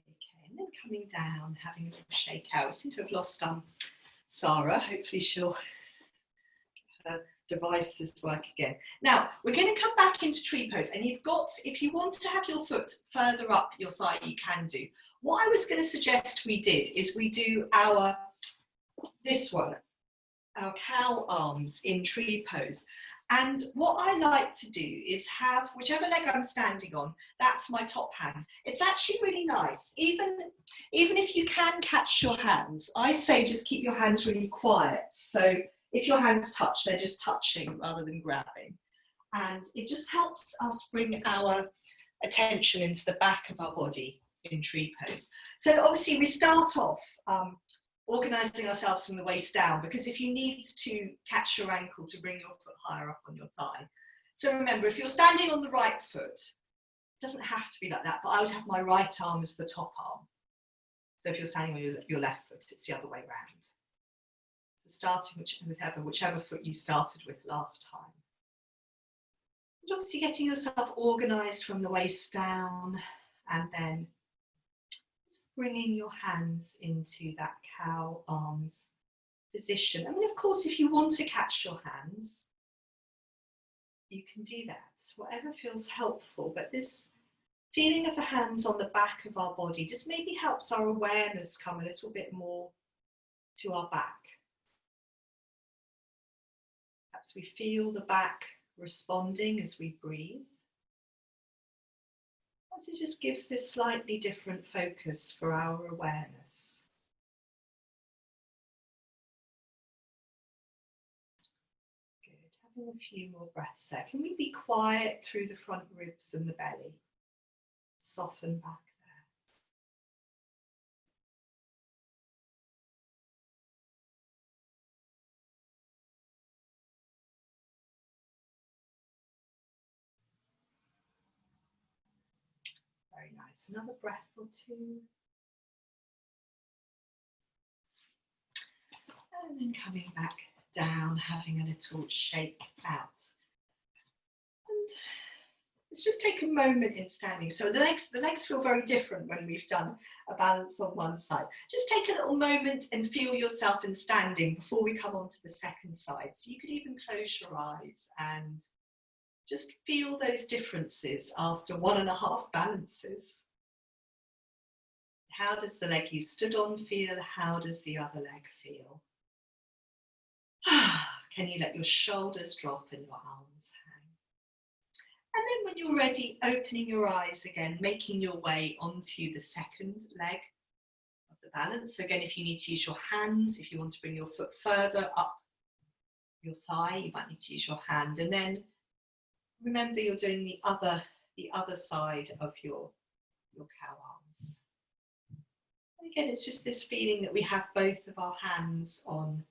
[SPEAKER 1] Okay, and then coming down, having a little shake out. We seem to have lost Sarah. Hopefully she'll, her devices work again. Now, we're going to come back into tree pose, and you've got, if you want to have your foot further up your thigh, you can do. What I was going to suggest we did is we do our, this one, our cow arms in tree pose. And what I like to do is have whichever leg I'm standing on, that's my top hand. It's actually really nice. Even if you can catch your hands, I say just keep your hands really quiet. So if your hands touch, they're just touching rather than grabbing. And it just helps us bring our attention into the back of our body in tree pose. So obviously we start off organising ourselves from the waist down, because if you need to catch your ankle to bring your foot higher up on your thigh. So remember, if you're standing on the right foot, it doesn't have to be like that, but I would have my right arm as the top arm. So if you're standing on your left foot, it's the other way round. So starting with whichever foot you started with last time. And obviously getting yourself organised from the waist down, and then bringing your hands into that cow arms position. I mean, of course, if you want to catch your hands, you can do that, whatever feels helpful. But this feeling of the hands on the back of our body just maybe helps our awareness come a little bit more to our back. Perhaps we feel the back responding as we breathe. It just gives this slightly different focus for our awareness. Good, having a few more breaths there. Can we be quiet through the front ribs and the belly? Soften back there. Very nice. Another breath or two. And then coming back down, having a little shake out. And let's just take a moment in standing. So the legs feel very different when we've done a balance on one side. Just take a little moment and feel yourself in standing before we come on to the second side. So you could even close your eyes and just feel those differences after 1.5 balances. How does the leg you stood on feel? How does the other leg feel? Can you let your shoulders drop and your arms hang? And then when you're ready, opening your eyes again, making your way onto the second leg of the balance. So again, if you need to use your hands, if you want to bring your foot further up your thigh, you might need to use your hand. And then remember, you're doing the other side of your cow arms. And again, it's just this feeling that we have both of our hands on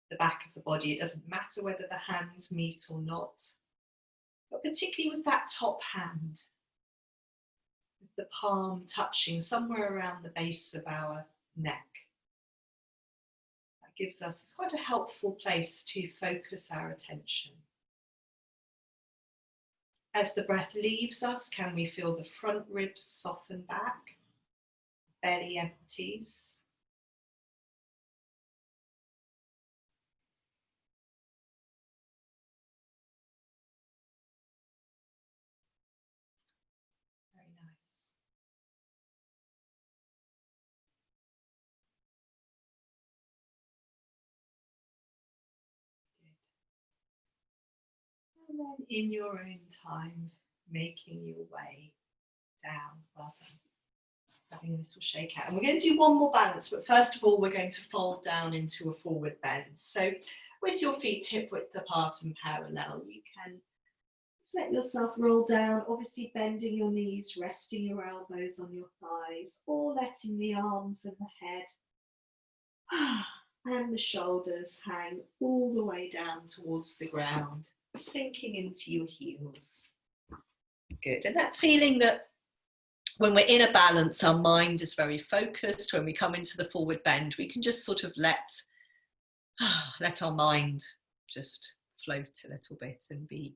[SPEAKER 1] the back of the body. It doesn't matter whether the hands meet or not, but particularly with that top hand, with the palm touching somewhere around the base of our neck. That gives us, it's quite a helpful place to focus our attention. As the breath leaves us, can we feel the front ribs soften back, belly empties? Very nice. Good. And then in your own time, making your way down. Well done. Having a little shake out. And we're going to do one more balance, but first of all, we're going to fold down into a forward bend. So with your feet hip width apart and parallel, you can just let yourself roll down, obviously bending your knees, resting your elbows on your thighs, or letting the arms and the head and the shoulders hang all the way down towards the ground, sinking into your heels. Good. And that feeling that when we're in a balance, our mind is very focused. When we come into the forward bend, we can just sort of let our mind just float a little bit and be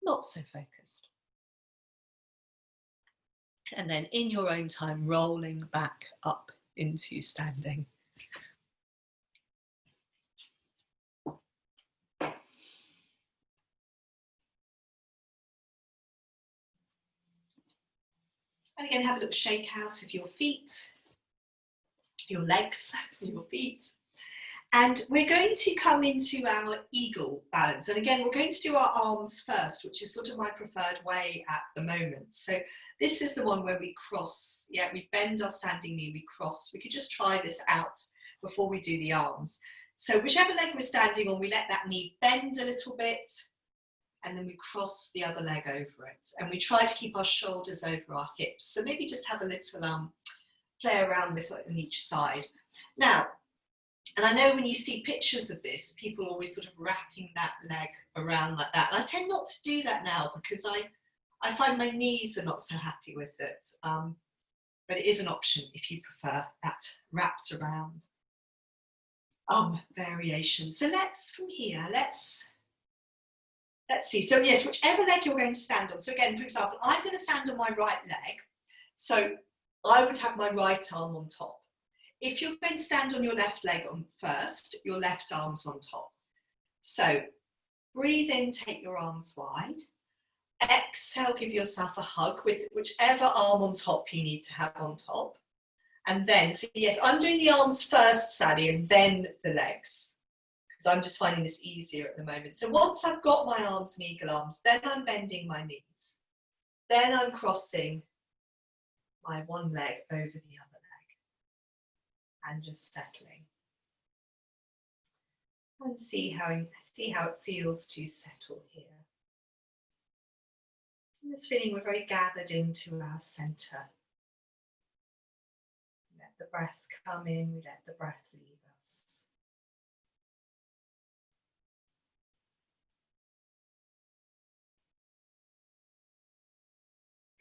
[SPEAKER 1] not so focused. And then in your own time, rolling back up into standing. And again, have a little shake out of your feet, your legs, your feet. And we're going to come into our eagle balance. And again, we're going to do our arms first, which is sort of my preferred way at the moment. So this is the one where we cross. Yeah, we bend our standing knee, we cross. We could just try this out before we do the arms. So whichever leg we're standing on, we let that knee bend a little bit, and then we cross the other leg over it. And we try to keep our shoulders over our hips. So maybe just have a little play around with it on each side. Now, and I know when you see pictures of this, people are always sort of wrapping that leg around like that. And I tend not to do that now because I find my knees are not so happy with it. But it is an option if you prefer that wrapped around variation. So let's, from here, let's see. So yes, whichever leg you're going to stand on. So again, for example, I'm going to stand on my right leg. So I would have my right arm on top. If you're going to stand on your left leg on first, your left arm's on top. So breathe in, take your arms wide. Exhale, give yourself a hug with whichever arm on top you need to have on top. And then, so yes, I'm doing the arms first, Sally, and then the legs, because I'm just finding this easier at the moment. So once I've got my arms and eagle arms, then I'm bending my knees. Then I'm crossing my one leg over the other. And just settling. And see how it feels to settle here. In this feeling, we're very gathered into our center. Let the breath come in, we let the breath leave us.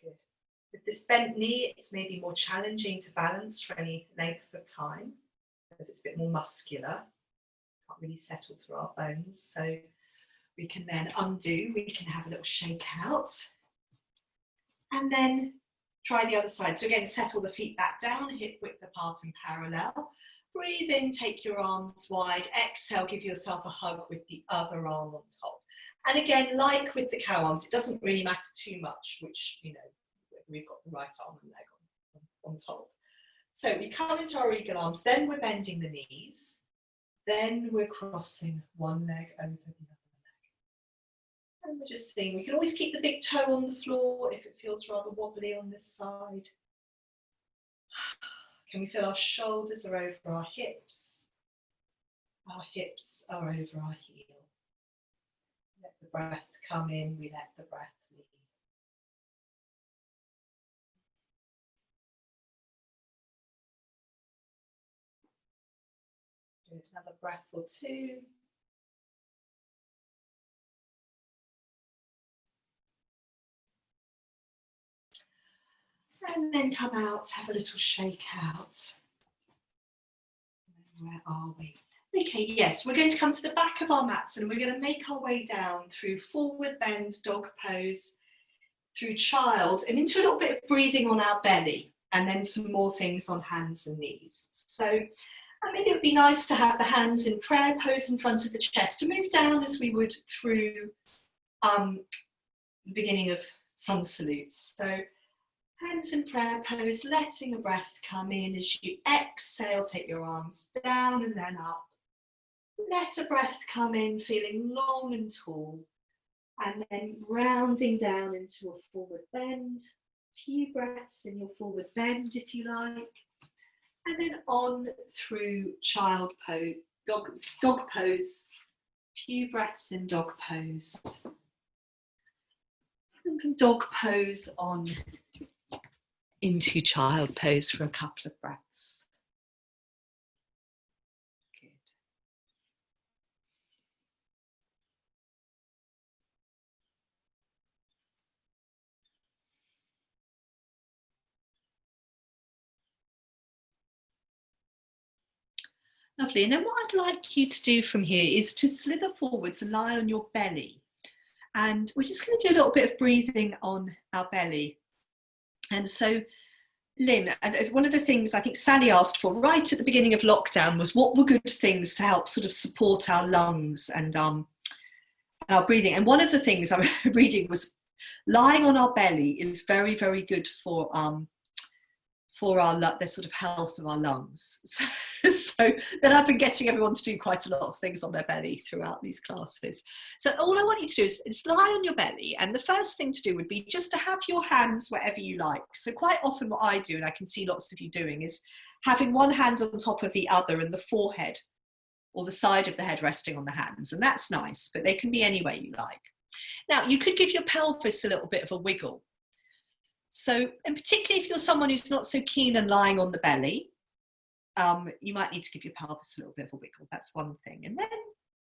[SPEAKER 1] Good. With this bent knee, it's maybe more challenging to balance for any length of time because it's a bit more muscular. Can't really settle through our bones. So we can then undo, we can have a little shake out. And then try the other side. So again, settle the feet back down, hip width apart and parallel. Breathe in, take your arms wide. Exhale, give yourself a hug with the other arm on top. And again, like with the cow arms, it doesn't really matter too much which, we've got the right arm and leg on top. So we come into our eagle arms, then we're bending the knees, then we're crossing one leg over the other leg. And we're just seeing, we can always keep the big toe on the floor if it feels rather wobbly on this side. Can we feel our shoulders are over our hips? Our hips are over our heel. Let the breath come in, we let the breath leave. Do another breath or two. And then come out, have a little shake out. Where are we? Okay, yes, we're going to come to the back of our mats and we're going to make our way down through forward bend, dog pose, through child, and into a little bit of breathing on our belly, and then some more things on hands and knees. So I mean, it would be nice to have the hands in prayer pose in front of the chest, to move down as we would through the beginning of sun salutes. So hands in prayer pose, letting a breath come in. As you exhale, take your arms down and then up. Let a breath come in, feeling long and tall. And then rounding down into a forward bend. A few breaths in your forward bend if you like. And then on through child pose, dog pose. A few breaths in dog pose. And from dog pose on into child pose for a couple of breaths. Good. Lovely. And then what I'd like you to do from here is to slither forwards and lie on your belly. And we're just going to do a little bit of breathing on our belly. And so, Lynn, one of the things I think Sally asked for right at the beginning of lockdown was what were good things to help sort of support our lungs and our breathing. And one of the things I was reading was lying on our belly is very, very good for the sort of health of our lungs. So then I've been getting everyone to do quite a lot of things on their belly throughout these classes. So all I want you to do is lie on your belly, and the first thing to do would be just to have your hands wherever you like. So quite often what I do, and I can see lots of you doing, is having one hand on top of the other and the forehead or the side of the head resting on the hands, and that's nice, but they can be any way you like. Now you could give your pelvis a little bit of a wiggle. So, and particularly if you're someone who's not so keen on lying on the belly, you might need to give your pelvis a little bit of a wiggle. That's one thing. And then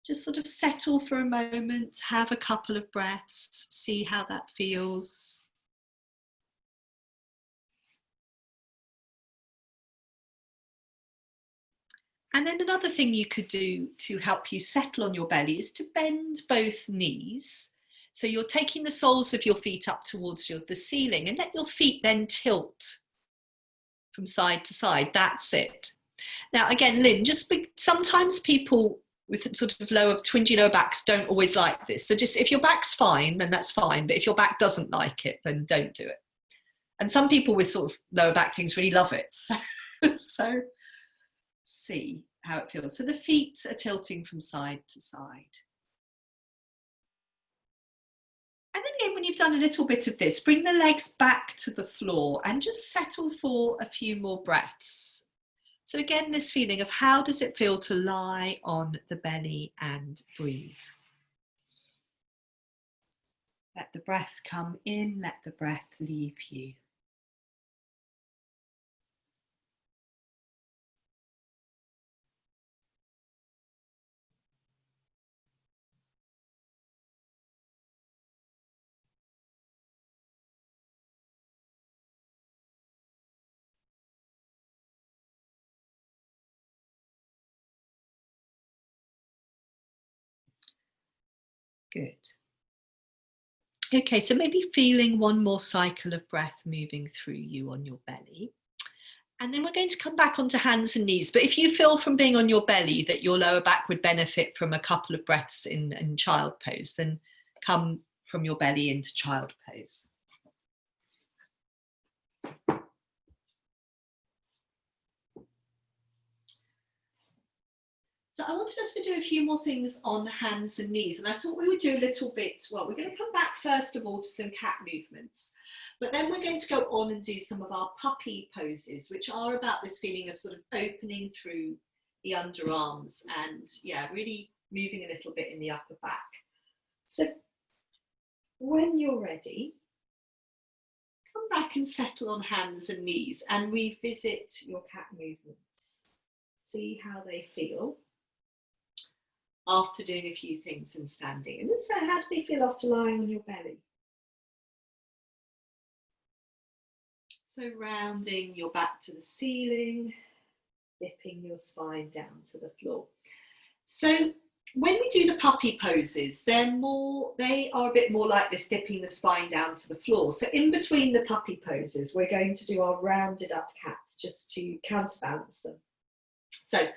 [SPEAKER 1] just sort of settle for a moment, have a couple of breaths, see how that feels. And then another thing you could do to help you settle on your belly is to bend both knees. So you're taking the soles of your feet up towards the ceiling, and let your feet then tilt from side to side. That's it. Now, again, Lynn, sometimes people with sort of twingy lower backs don't always like this. So just if your back's fine, then that's fine. But if your back doesn't like it, then don't do it. And some people with sort of lower back things really love it. So see how it feels. So the feet are tilting from side to side. And then again, when you've done a little bit of this, bring the legs back to the floor and just settle for a few more breaths. So again, this feeling of how does it feel to lie on the belly and breathe. Let the breath come in, let the breath leave you. Good. Okay, so maybe feeling one more cycle of breath moving through you on your belly. And then we're going to come back onto hands and knees. But if you feel from being on your belly that your lower back would benefit from a couple of breaths in child pose, then come from your belly into child pose. So I wanted us to do a few more things on hands and knees, and I thought we would do a little bit, well, we're going to come back first of all to some cat movements, but then we're going to go on and do some of our puppy poses, which are about this feeling of sort of opening through the underarms and, yeah, really moving a little bit in the upper back. So when you're ready, come back and settle on hands and knees and revisit your cat movements. See how they feel after doing a few things and standing. And also, how do they feel after lying on your belly? So rounding your back to the ceiling, dipping your spine down to the floor. So when we do the puppy poses, they are a bit more like this, dipping the spine down to the floor. So in between the puppy poses, we're going to do our rounded up cats just to counterbalance them. So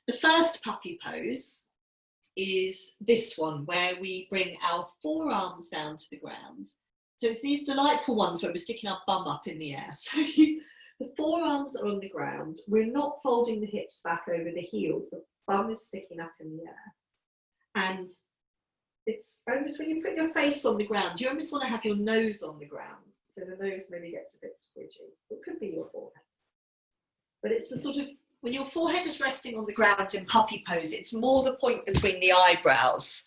[SPEAKER 1] the first puppy pose is this one, where we bring our forearms down to the ground. So it's these delightful ones where we're sticking our bum up in the air. So the forearms are on the ground. We're not folding the hips back over the heels. The bum is sticking up in the air. And it's almost when you put your face on the ground, you almost want to have your nose on the ground. So the nose maybe gets a bit squidgy. It could be your forehead. But it's the sort of, when your forehead is resting on the ground in puppy pose, it's more the point between the eyebrows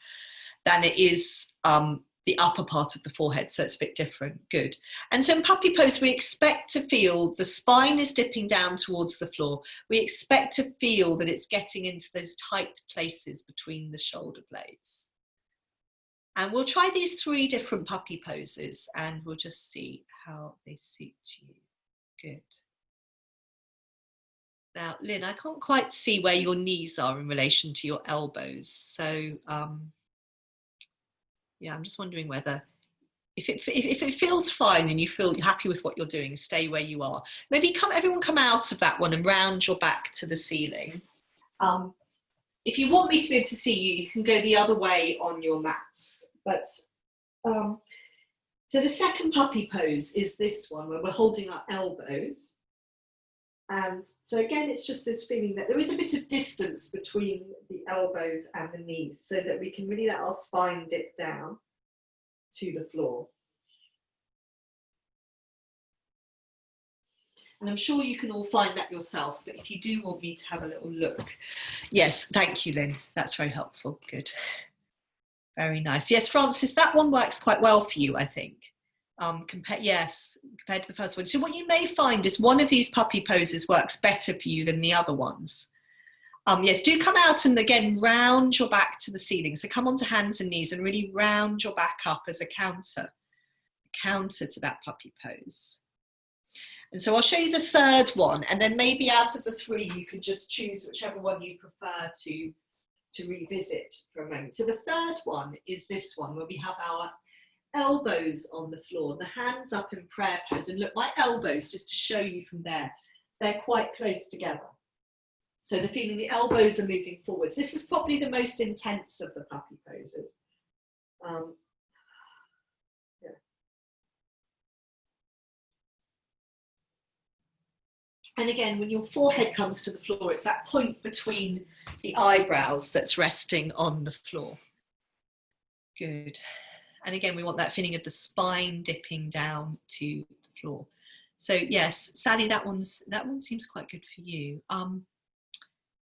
[SPEAKER 1] than it is the upper part of the forehead. So it's a bit different. Good. And so in puppy pose, we expect to feel the spine is dipping down towards the floor. We expect to feel that it's getting into those tight places between the shoulder blades. And we'll try these 3 different puppy poses and we'll just see how they suit you. Good. Now, Lynn, I can't quite see where your knees are in relation to your elbows. So, yeah, I'm just wondering whether if it feels fine and you feel happy with what you're doing, stay where you are. Maybe everyone come out of that one and round your back to the ceiling. If you want me to be able to see you, you can go the other way on your mats. But so the second puppy pose is this one where we're holding our elbows. And so again, it's just this feeling that there is a bit of distance between the elbows and the knees so that we can really let our spine dip down to the floor. And I'm sure you can all find that yourself, but if you do want me to have a little look. Yes, thank you, Lynn. That's very helpful. Good. Very nice. Yes, Francis, that one works quite well for you, I think. Compared to the first one. So what you may find is one of these puppy poses works better for you than the other ones. Yes, do come out and again, round your back to the ceiling. So come onto hands and knees and really round your back up as a counter to that puppy pose. And so I'll show you the third one, and then maybe out of the three, you can just choose whichever one you prefer to revisit for a moment. So the third one is this one where we have our elbows on the floor, the hands up in prayer pose. And look, my elbows, just to show you from there, they're quite close together. So the feeling the elbows are moving forwards. This is probably the most intense of the puppy poses. Yeah. And again, when your forehead comes to the floor, it's that point between the eyebrows that's resting on the floor. Good. And again, we want that feeling of the spine dipping down to the floor. So yes, Sally, that one seems quite good for you.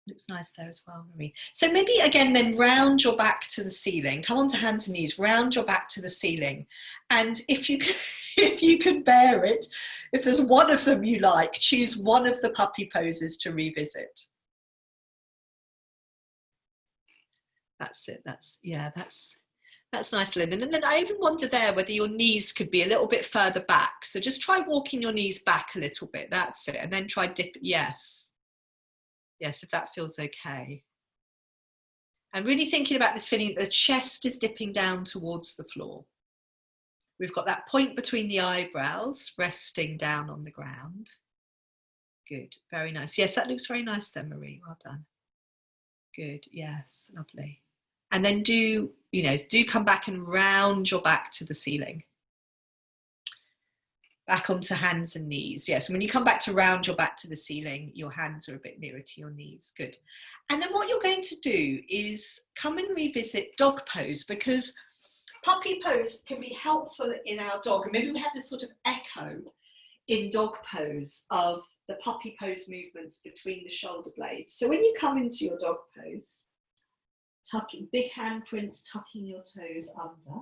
[SPEAKER 1] Looks nice there as well, Marie. So maybe again, then round your back to the ceiling. Come onto hands and knees, round your back to the ceiling. And if you can bear it, if there's one of them you like, choose one of the puppy poses to revisit. That's it. That's nice, Lynn. And then I even wonder there whether your knees could be a little bit further back. So just try walking your knees back a little bit. That's it. And then try dip. Yes. Yes, if that feels okay. And really thinking about this feeling that the chest is dipping down towards the floor. We've got that point between the eyebrows resting down on the ground. Good, very nice. Yes, that looks very nice then, Marie. Well done. Good, yes, lovely. And then do come back and round your back to the ceiling. Back onto hands and knees. Yes, when you come back to round your back to the ceiling, your hands are a bit nearer to your knees. Good. And then what you're going to do is come and revisit dog pose, because puppy pose can be helpful in our dog. And maybe we have this sort of echo in dog pose of the puppy pose movements between the shoulder blades. So when you come into your dog pose, tucking big handprints, tucking your toes under.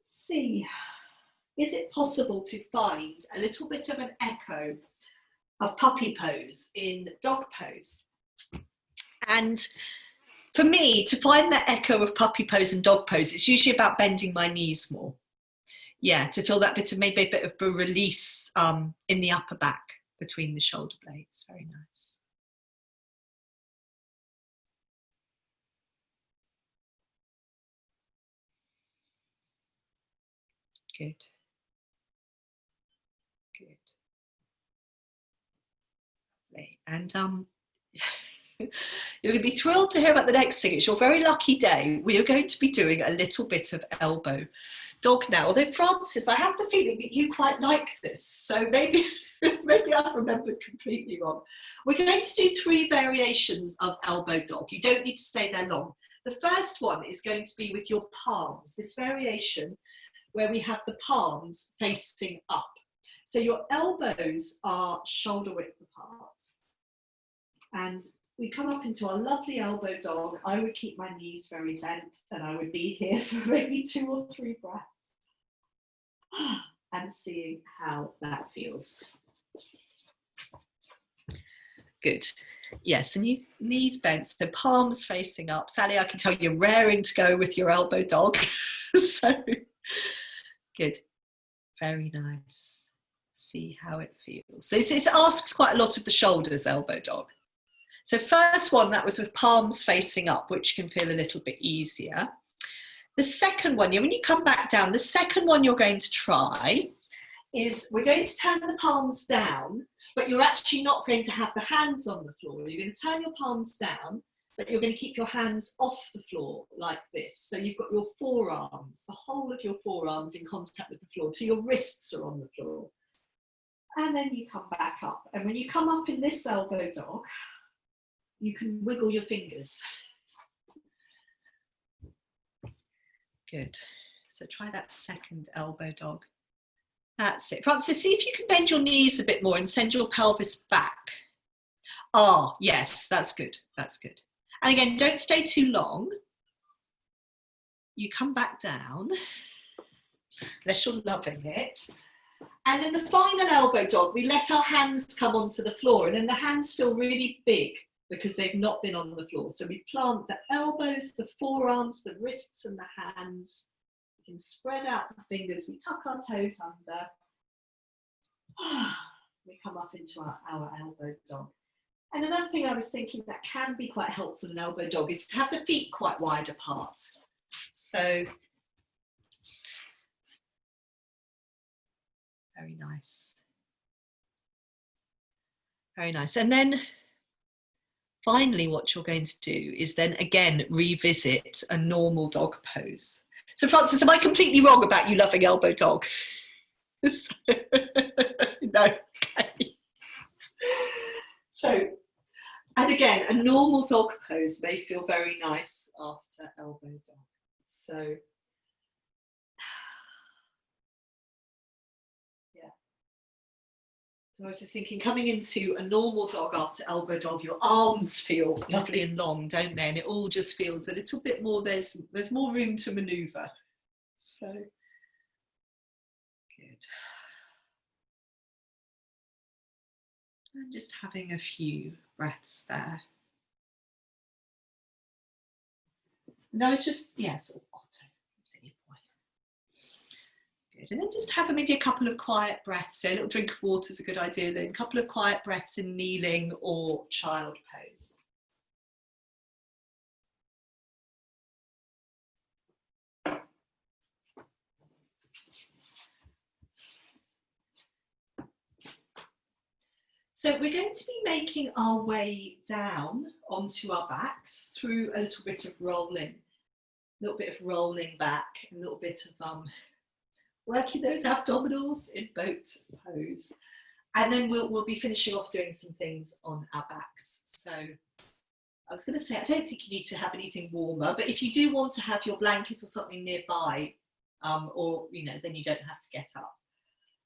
[SPEAKER 1] See, is it possible to find a little bit of an echo of puppy pose in dog pose? And for me, to find that echo of puppy pose and dog pose, it's usually about bending my knees more. Yeah, to feel that bit of maybe a bit of a release in the upper back between the shoulder blades. Very nice. Good. Good. Lovely. And you're going to be thrilled to hear about the next thing. It's your very lucky day. We are going to be doing a little bit of elbow dog now. Although, Francis, I have the feeling that you quite like this. So maybe I've remembered completely wrong. We're going to do 3 variations of elbow dog. You don't need to stay there long. The first one is going to be with your palms. This variation where we have the palms facing up. So your elbows are shoulder width apart. And we come up into our lovely elbow dog. I would keep my knees very bent and I would be here for maybe 2 or 3 breaths. And seeing how that feels. Good. Yes, and you knees bent, so palms facing up. Sally, I can tell you're raring to go with your elbow dog. So good. Very nice. See how it feels. So it asks quite a lot of the shoulders, elbow dog. So first one, that was with palms facing up, which can feel a little bit easier. The second one, when you come back down, the second one you're going to try is we're going to turn the palms down, but you're actually not going to have the hands on the floor. You're going to turn your palms down, but you're going to keep your hands off the floor like this. So you've got your forearms, the whole of your forearms in contact with the floor, till your wrists are on the floor. And then you come back up. And when you come up in this elbow dog, you can wiggle your fingers. Good. So try that second elbow dog. That's it. Francis, see if you can bend your knees a bit more and send your pelvis back. Ah, yes, that's good. That's good. And again, don't stay too long. You come back down, unless you're loving it. And then the final elbow dog, we let our hands come onto the floor, and then the hands feel really big because they've not been on the floor. So we plant the elbows, the forearms, the wrists and the hands. We can spread out the fingers, we tuck our toes under. We come up into our elbow dog. And another thing I was thinking that can be quite helpful in elbow dog is to have the feet quite wide apart. So, very nice. Very nice. And then finally, what you're going to do is then again revisit a normal dog pose. So Francis, am I completely wrong about you loving elbow dog? No, okay. So, and again, a normal dog pose may feel very nice after elbow dog. So, yeah. So I was just thinking, coming into a normal dog after elbow dog, your arms feel lovely and long, don't they? And it all just feels a little bit more, there's more room to maneuver. So, good. And just having a few breaths there. And I was just, yes, yeah, silly boy. Good. And then just have maybe a couple of quiet breaths. So a little drink of water is a good idea. Then a couple of quiet breaths in kneeling or child pose. So we're going to be making our way down onto our backs through a little bit of rolling, a little bit of rolling back, a little bit of working those abdominals in boat pose. And then we'll be finishing off doing some things on our backs. So I was going to say, I don't think you need to have anything warmer, but if you do want to have your blanket or something nearby, or, you know, then you don't have to get up.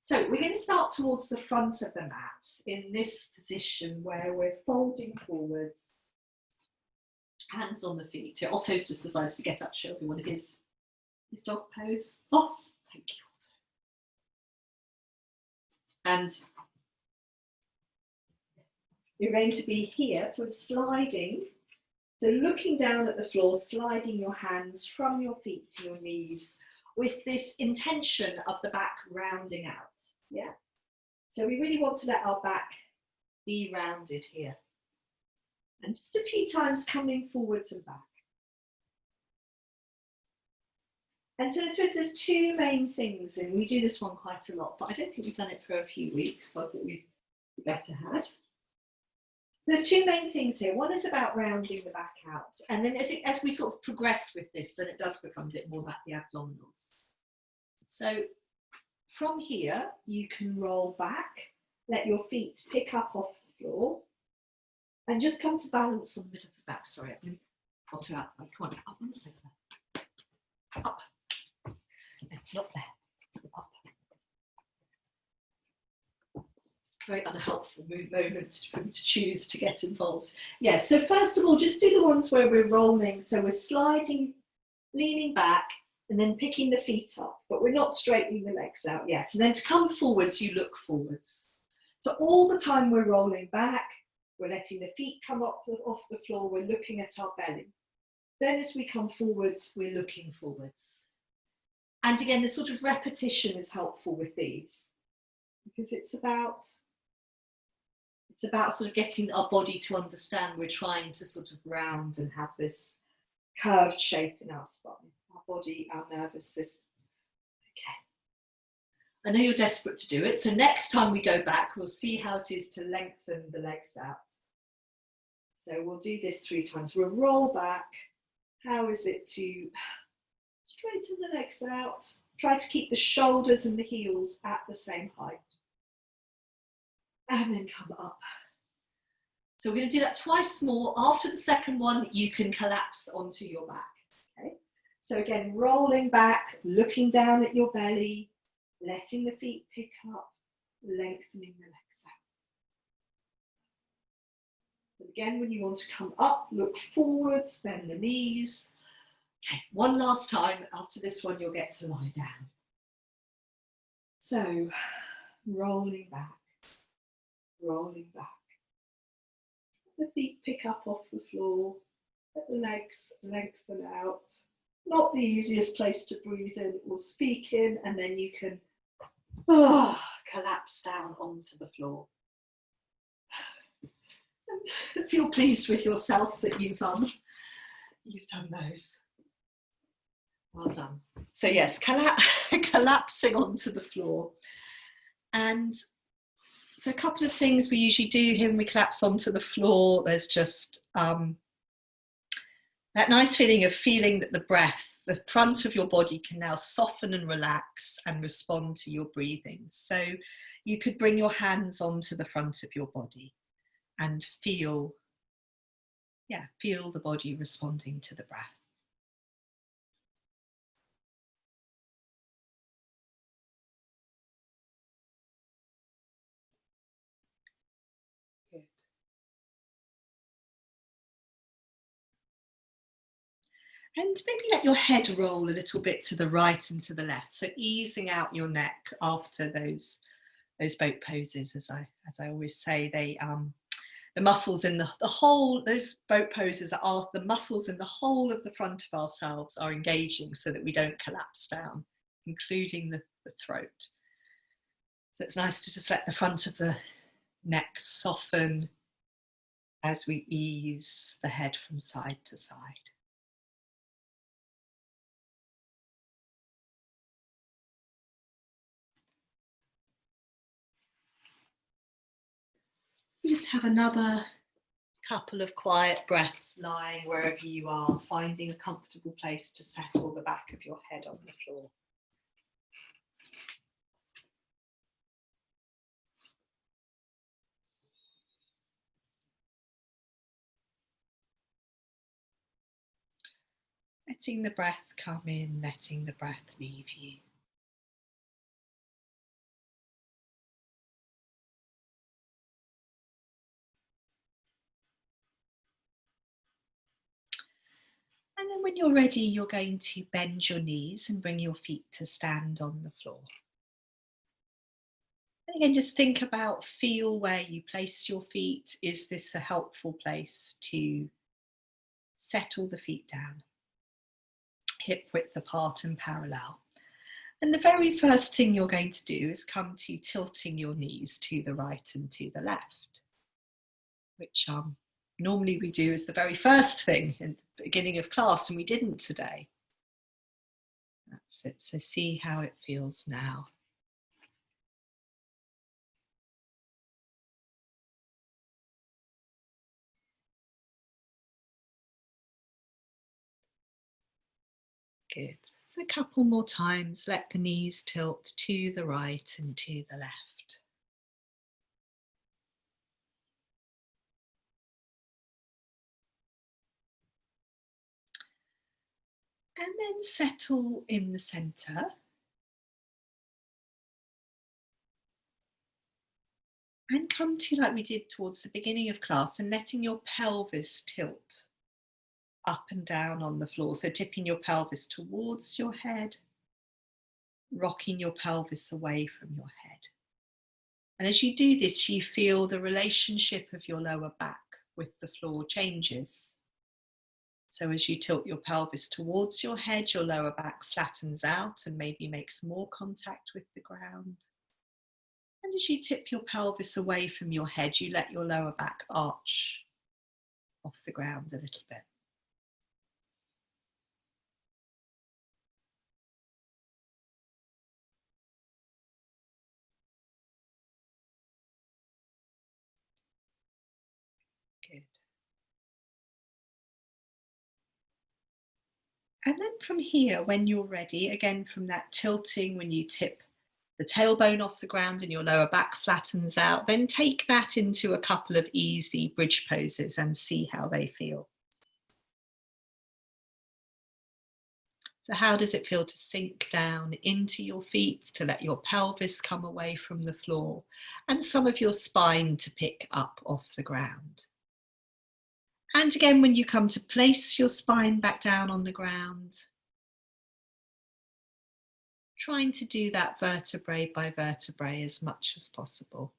[SPEAKER 1] So we're going to start towards the front of the mat in this position where we're folding forwards, hands on the feet. So Otto's just decided to get up to show everyone his dog pose. Oh, thank you, Otto. And you're going to be here for sliding. So looking down at the floor, sliding your hands from your feet to your knees, with this intention of the back rounding out, yeah? So we really want to let our back be rounded here. And just a few times coming forwards and back. And so I suppose there's two main things, and we do this one quite a lot, but I don't think we've done it for a few weeks, so I thought we'd better had. So there's two main things here. One is about rounding the back out. And then as we sort of progress with this, then it does become a bit more about the abdominals. So from here, you can roll back, let your feet pick up off the floor, and just come to balance on the middle of the back. Sorry, I'm going to Otto out. Come on, up on the sofa. Up. No, not there. Up. Very unhelpful moment for me to choose to get involved. Yeah, so first of all, just do the ones where we're rolling. So we're sliding, leaning back, and then picking the feet up, but we're not straightening the legs out yet. And then to come forwards, you look forwards. So all the time we're rolling back, we're letting the feet come up off the floor, we're looking at our belly. Then as we come forwards, we're looking forwards. And again, the sort of repetition is helpful with these, because it's about sort of getting our body to understand we're trying to sort of round and have this curved shape in our spine, our body, our nervous system. Okay. I know you're desperate to do it, so next time we go back, we'll see how it is to lengthen the legs out. So we'll do this 3 times. We'll roll back. How is it to straighten the legs out? Try to keep the shoulders and the heels at the same height. And then come up. So we're going to do that twice more. After the second one, you can collapse onto your back. Okay? So again, rolling back, looking down at your belly, letting the feet pick up, lengthening the legs out. And again, when you want to come up, look forwards, bend the knees. Okay, one last time. After this one, you'll get to lie down. So, rolling back, rolling back. Let the feet pick up off the floor. Let the legs lengthen out. Not the easiest place to breathe in or speak in, and then you can collapse down onto the floor. And feel pleased with yourself that you've done those. Well done. So yes, collapsing onto the floor. And so a couple of things we usually do here when we collapse onto the floor. There's just that nice feeling that the breath, the front of your body can now soften and relax and respond to your breathing. So you could bring your hands onto the front of your body and feel the body responding to the breath. Good. And maybe let your head roll a little bit to the right and to the left. So easing out your neck after those boat poses, as I always say, the muscles in the whole, those boat poses are the muscles in the whole of the front of ourselves are engaging so that we don't collapse down, including the throat. So it's nice to just let the front of the neck soften as we ease the head from side to side. Just have another couple of quiet breaths lying wherever you are, finding a comfortable place to settle the back of your head on the floor. Letting the breath come in, letting the breath leave you. And then when you're ready, you're going to bend your knees and bring your feet to stand on the floor. And again, just think about, feel where you place your feet. Is this a helpful place to settle the feet down? Hip width apart and parallel. And the very first thing you're going to do is come to tilting your knees to the right and to the left, which normally we do as the very first thing in the beginning of class, and we didn't today. That's it. So see how it feels now. Good. So a couple more times, let the knees tilt to the right and to the left. And then settle in the center. And come to, like we did towards the beginning of class, and letting your pelvis tilt up and down on the floor. So tipping your pelvis towards your head, rocking your pelvis away from your head. And as you do this, you feel the relationship of your lower back with the floor changes. So as you tilt your pelvis towards your head, your lower back flattens out and maybe makes more contact with the ground. And as you tip your pelvis away from your head, you let your lower back arch off the ground a little bit. Good. And then from here, when you're ready, again from that tilting, when you tip the tailbone off the ground and your lower back flattens out, then take that into a couple of easy bridge poses and see how they feel. So how does it feel to sink down into your feet, to let your pelvis come away from the floor, and some of your spine to pick up off the ground? And again, when you come to place your spine back down on the ground, trying to do that vertebrae by vertebrae as much as possible.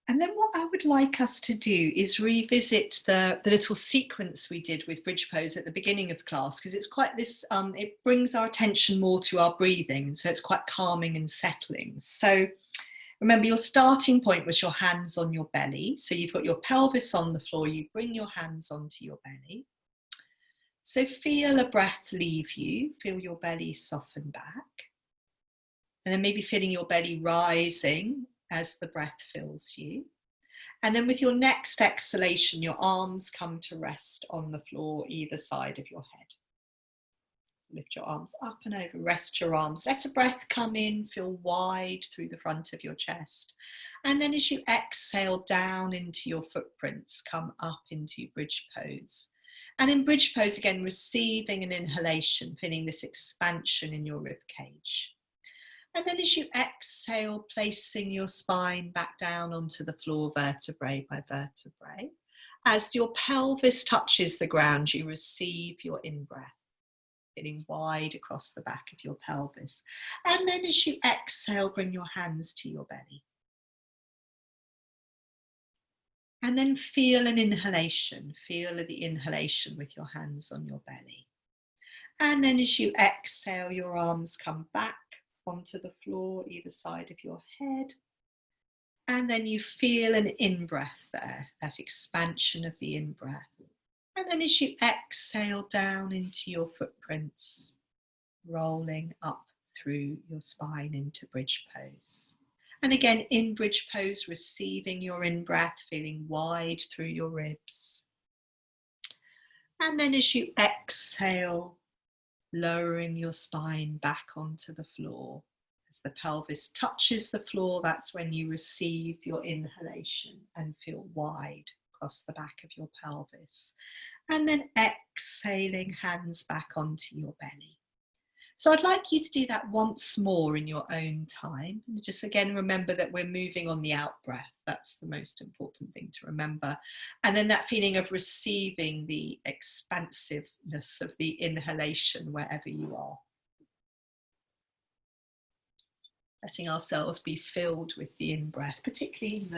[SPEAKER 1] And then what I would like us to do is revisit the little sequence we did with bridge pose at the beginning of class, because it's quite this, it brings our attention more to our breathing. So it's quite calming and settling. So remember, your starting point was your hands on your belly. So you've got your pelvis on the floor, you bring your hands onto your belly. So feel a breath leave you, feel your belly soften back. And then maybe feeling your belly rising as the breath fills you. And then with your next exhalation, your arms come to rest on the floor either side of your head. So lift your arms up and over, rest your arms. Let a breath come in, feel wide through the front of your chest. And then as you exhale down into your footprints, come up into bridge pose. And in bridge pose, again, receiving an inhalation, feeling this expansion in your rib cage. And then as you exhale, placing your spine back down onto the floor, vertebrae by vertebrae. As your pelvis touches the ground, you receive your in-breath, feeling wide across the back of your pelvis. And then as you exhale, bring your hands to your belly. And then feel an inhalation. Feel the inhalation with your hands on your belly. And then as you exhale, your arms come back onto the floor, either side of your head. And then you feel an in-breath there, that expansion of the in-breath. And then as you exhale down into your footprints, rolling up through your spine into bridge pose. And again, in bridge pose, receiving your in-breath, feeling wide through your ribs. And then as you exhale, lowering your spine back onto the floor. As the pelvis touches the floor, that's when you receive your inhalation and feel wide across the back of your pelvis. And then exhaling, hands back onto your belly. So I'd like you to do that once more in your own time. And just again, remember that we're moving on the out breath. That's the most important thing to remember. And then that feeling of receiving the expansiveness of the inhalation wherever you are. Letting ourselves be filled with the in-breath, particularly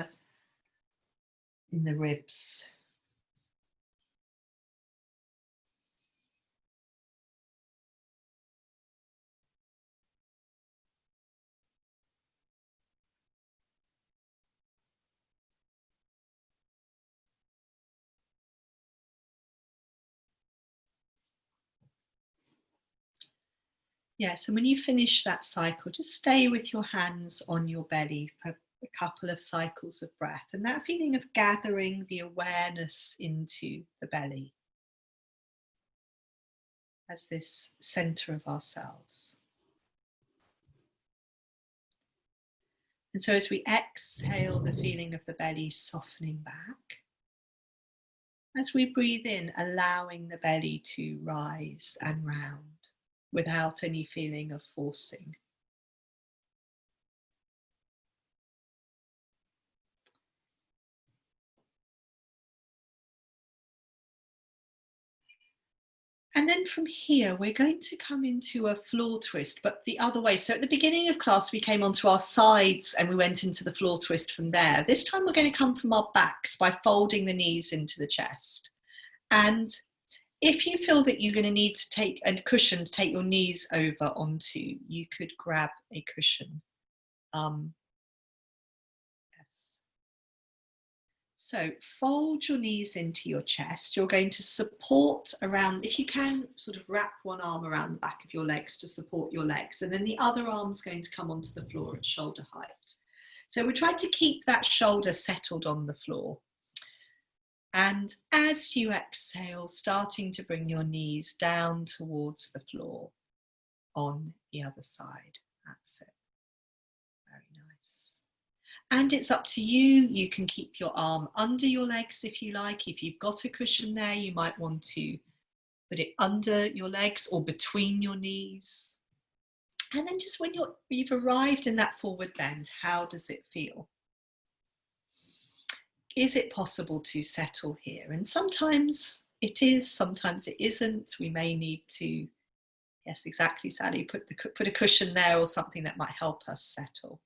[SPEAKER 1] in the ribs. Yeah, so when you finish that cycle, just stay with your hands on your belly for a couple of cycles of breath, and that feeling of gathering the awareness into the belly as this center of ourselves. And so as we exhale, the feeling of the belly softening back. As we breathe in, allowing the belly to rise and round without any feeling of forcing. And then from here, we're going to come into a floor twist, but the other way. So at the beginning of class, we came onto our sides and we went into the floor twist from there. This time we're going to come from our backs by folding the knees into the chest. And If you feel that you're going to need to take a cushion to take your knees over onto, you could grab a cushion. Yes. So fold your knees into your chest. You're going to support around, if you can, sort of wrap one arm around the back of your legs to support your legs, and then the other arm's going to come onto the floor at shoulder height. So we're trying to keep that shoulder settled on the floor. And as you exhale, starting to bring your knees down towards the floor on the other side. That's it. Very nice. And it's up to you. You can keep your arm under your legs if you like. If you've got a cushion there, you might want to put it under your legs or between your knees. And then just when you've arrived in that forward bend, how does it feel? Is it possible to settle here? And sometimes it is, sometimes it isn't. We may need to, yes, exactly, Sally, put a cushion there or something that might help us settle.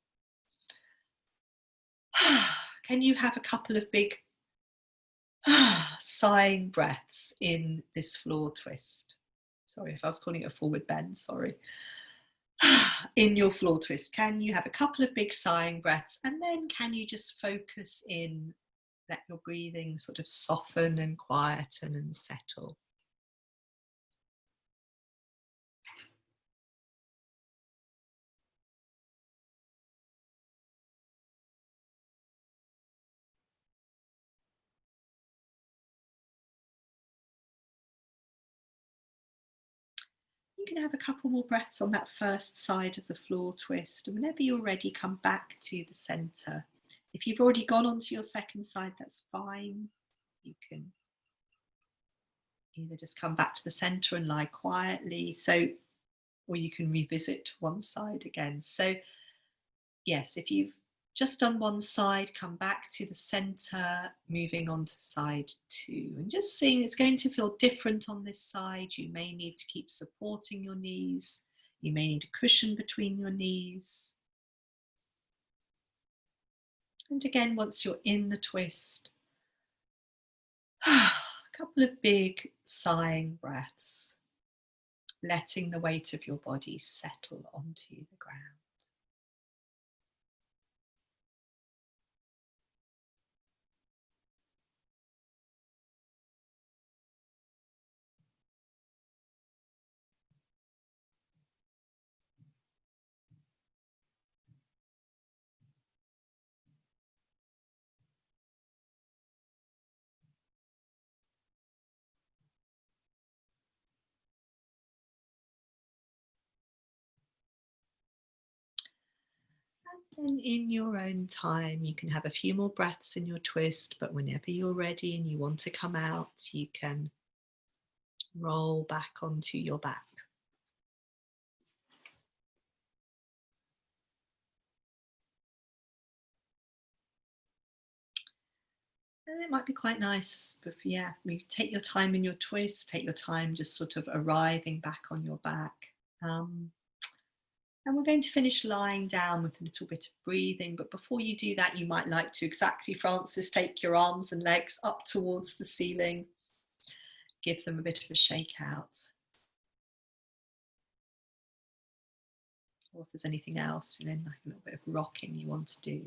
[SPEAKER 1] Can you have a couple of big sighing breaths in this floor twist? Sorry if I was calling it a forward bend, sorry. In your floor twist, can you have a couple of big sighing breaths, and then can you just focus in, let your breathing sort of soften and quieten and settle. You can have a couple more breaths on that first side of the floor twist, and whenever you're ready, come back to the center. If you've already gone onto your second side, that's fine. You can either just come back to the center and lie quietly, or you can revisit one side again. So yes, if you've just done one side, come back to the center, moving on to side 2, and just seeing it's going to feel different on this side. You may need to keep supporting your knees. You may need a cushion between your knees. And again, once you're in the twist, a couple of big sighing breaths, letting the weight of your body settle onto the ground. And in your own time, you can have a few more breaths in your twist, but whenever you're ready and you want to come out, you can roll back onto your back. And it might be quite nice, but yeah, you take your time in your twist, take your time just sort of arriving back on your back. And we're going to finish lying down with a little bit of breathing. But before you do that, you might like to, exactly, Francis, take your arms and legs up towards the ceiling. Give them a bit of a shake out. Or if there's anything else, like a little bit of rocking you want to do.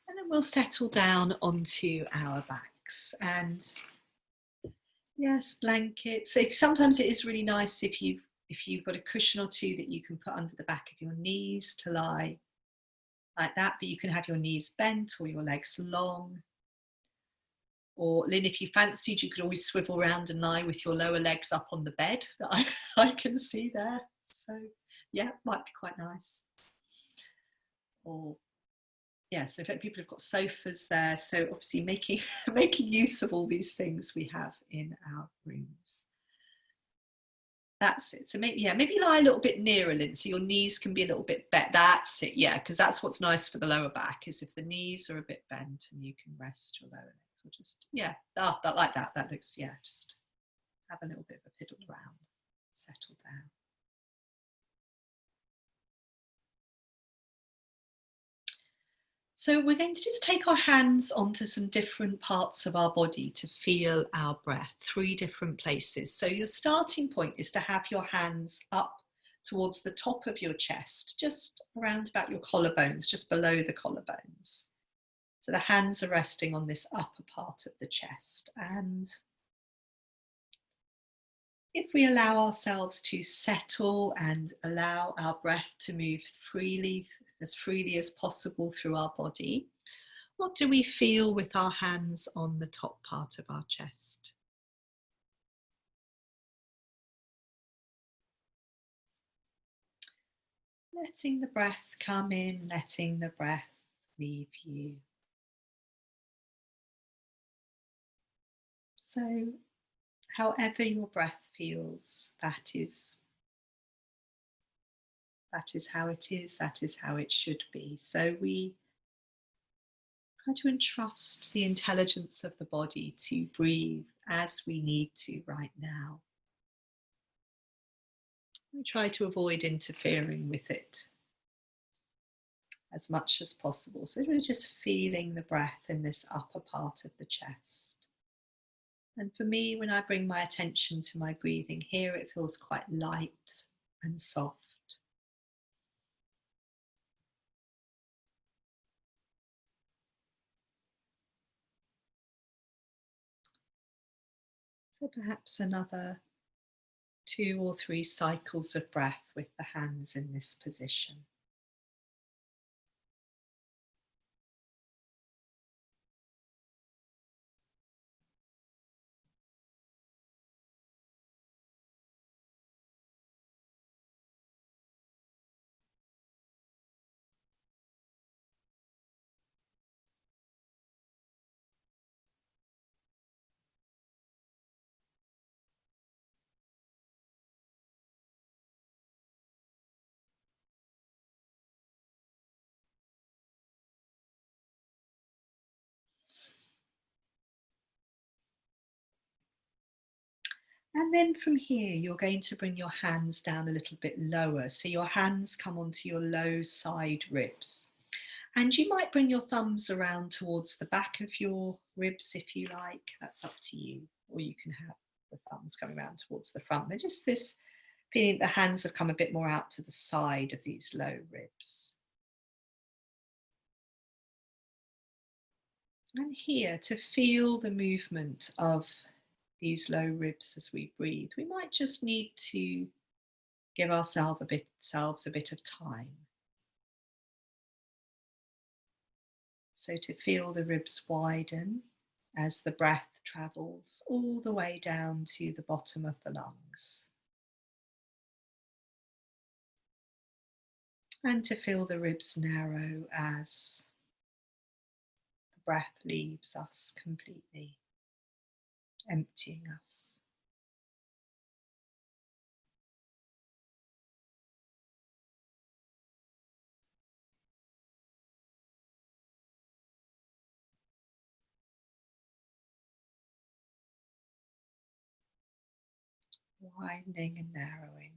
[SPEAKER 1] And then we'll settle down onto our backs. And yes, blankets. So sometimes it is really nice if you've got a cushion or two that you can put under the back of your knees to lie like that, but you can have your knees bent or your legs long. Or Lynn, if you fancied, you could always swivel around and lie with your lower legs up on the bed that I can see there. So yeah, might be quite nice. Or yes, in fact, people have got sofas there. So obviously making use of all these things we have in our rooms. That's it. So maybe lie a little bit nearer, Lynn, so your knees can be a little bit bent. That's it, yeah, because that's what's nice for the lower back, is if the knees are a bit bent and you can rest your lower legs. Or just, yeah, that like that. That looks, yeah, just have a little bit of a fiddle around, settle down. So we're going to just take our hands onto some different parts of our body to feel our breath, 3 different places. So your starting point is to have your hands up towards the top of your chest, just around about your collarbones, just below the collarbones. So the hands are resting on this upper part of the chest. And if we allow ourselves to settle and allow our breath to move freely as possible through our body, what do we feel with our hands on the top part of our chest? Letting the breath come in, letting the breath leave you. So, however your breath feels, that is how it is, that is how it should be. So we try to entrust the intelligence of the body to breathe as we need to right now. We try to avoid interfering with it as much as possible. So we're just feeling the breath in this upper part of the chest. And for me, when I bring my attention to my breathing here, it feels quite light and soft. So perhaps another 2 or 3 cycles of breath with the hands in this position. And then from here, you're going to bring your hands down a little bit lower. So your hands come onto your low side ribs. And you might bring your thumbs around towards the back of your ribs if you like. That's up to you. Or you can have the thumbs coming around towards the front. They're just this feeling the hands have come a bit more out to the side of these low ribs. And here, to feel the movement of these low ribs as we breathe, we might just need to give ourselves a bit of time. So to feel the ribs widen as the breath travels all the way down to the bottom of the lungs. And to feel the ribs narrow as the breath leaves us completely, emptying us. Widening and narrowing.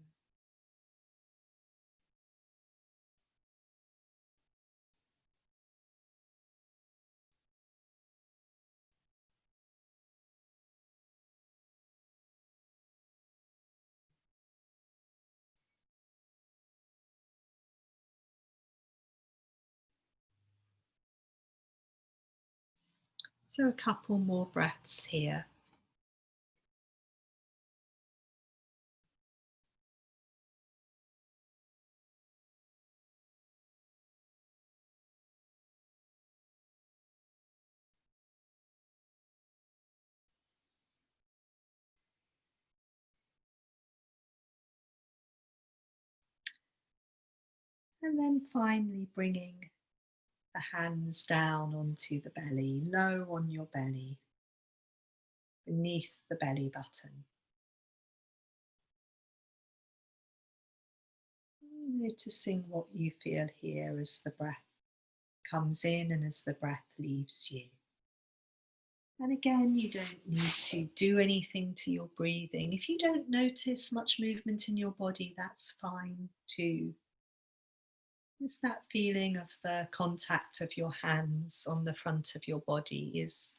[SPEAKER 1] So a couple more breaths here. And then finally bringing the hands down onto the belly, low on your belly, beneath the belly button. Noticing what you feel here as the breath comes in and as the breath leaves you. And again, you don't need to do anything to your breathing. If you don't notice much movement in your body, that's fine too. Just that feeling of the contact of your hands on the front of your body is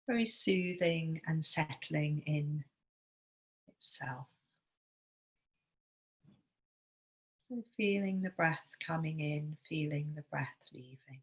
[SPEAKER 1] very soothing and settling in itself. So feeling the breath coming in, feeling the breath leaving.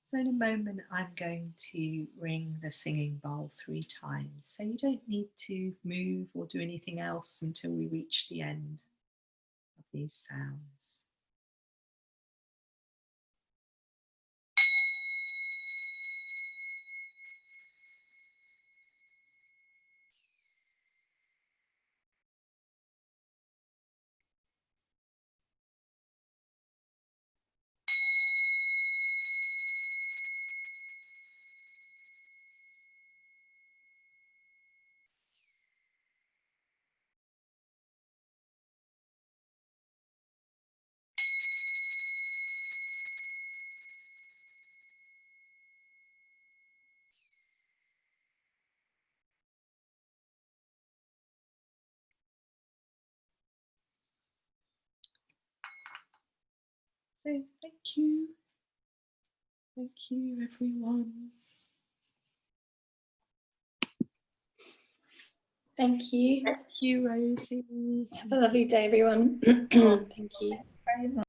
[SPEAKER 1] So in a moment, I'm going to ring the singing bowl 3 times. So you don't need to move or do anything else until we reach the end of these sounds. So thank you. Thank you, everyone.
[SPEAKER 2] Thank you.
[SPEAKER 1] Thank you, Rosie.
[SPEAKER 2] Have a lovely day, everyone. Thank you.
[SPEAKER 1] Very much.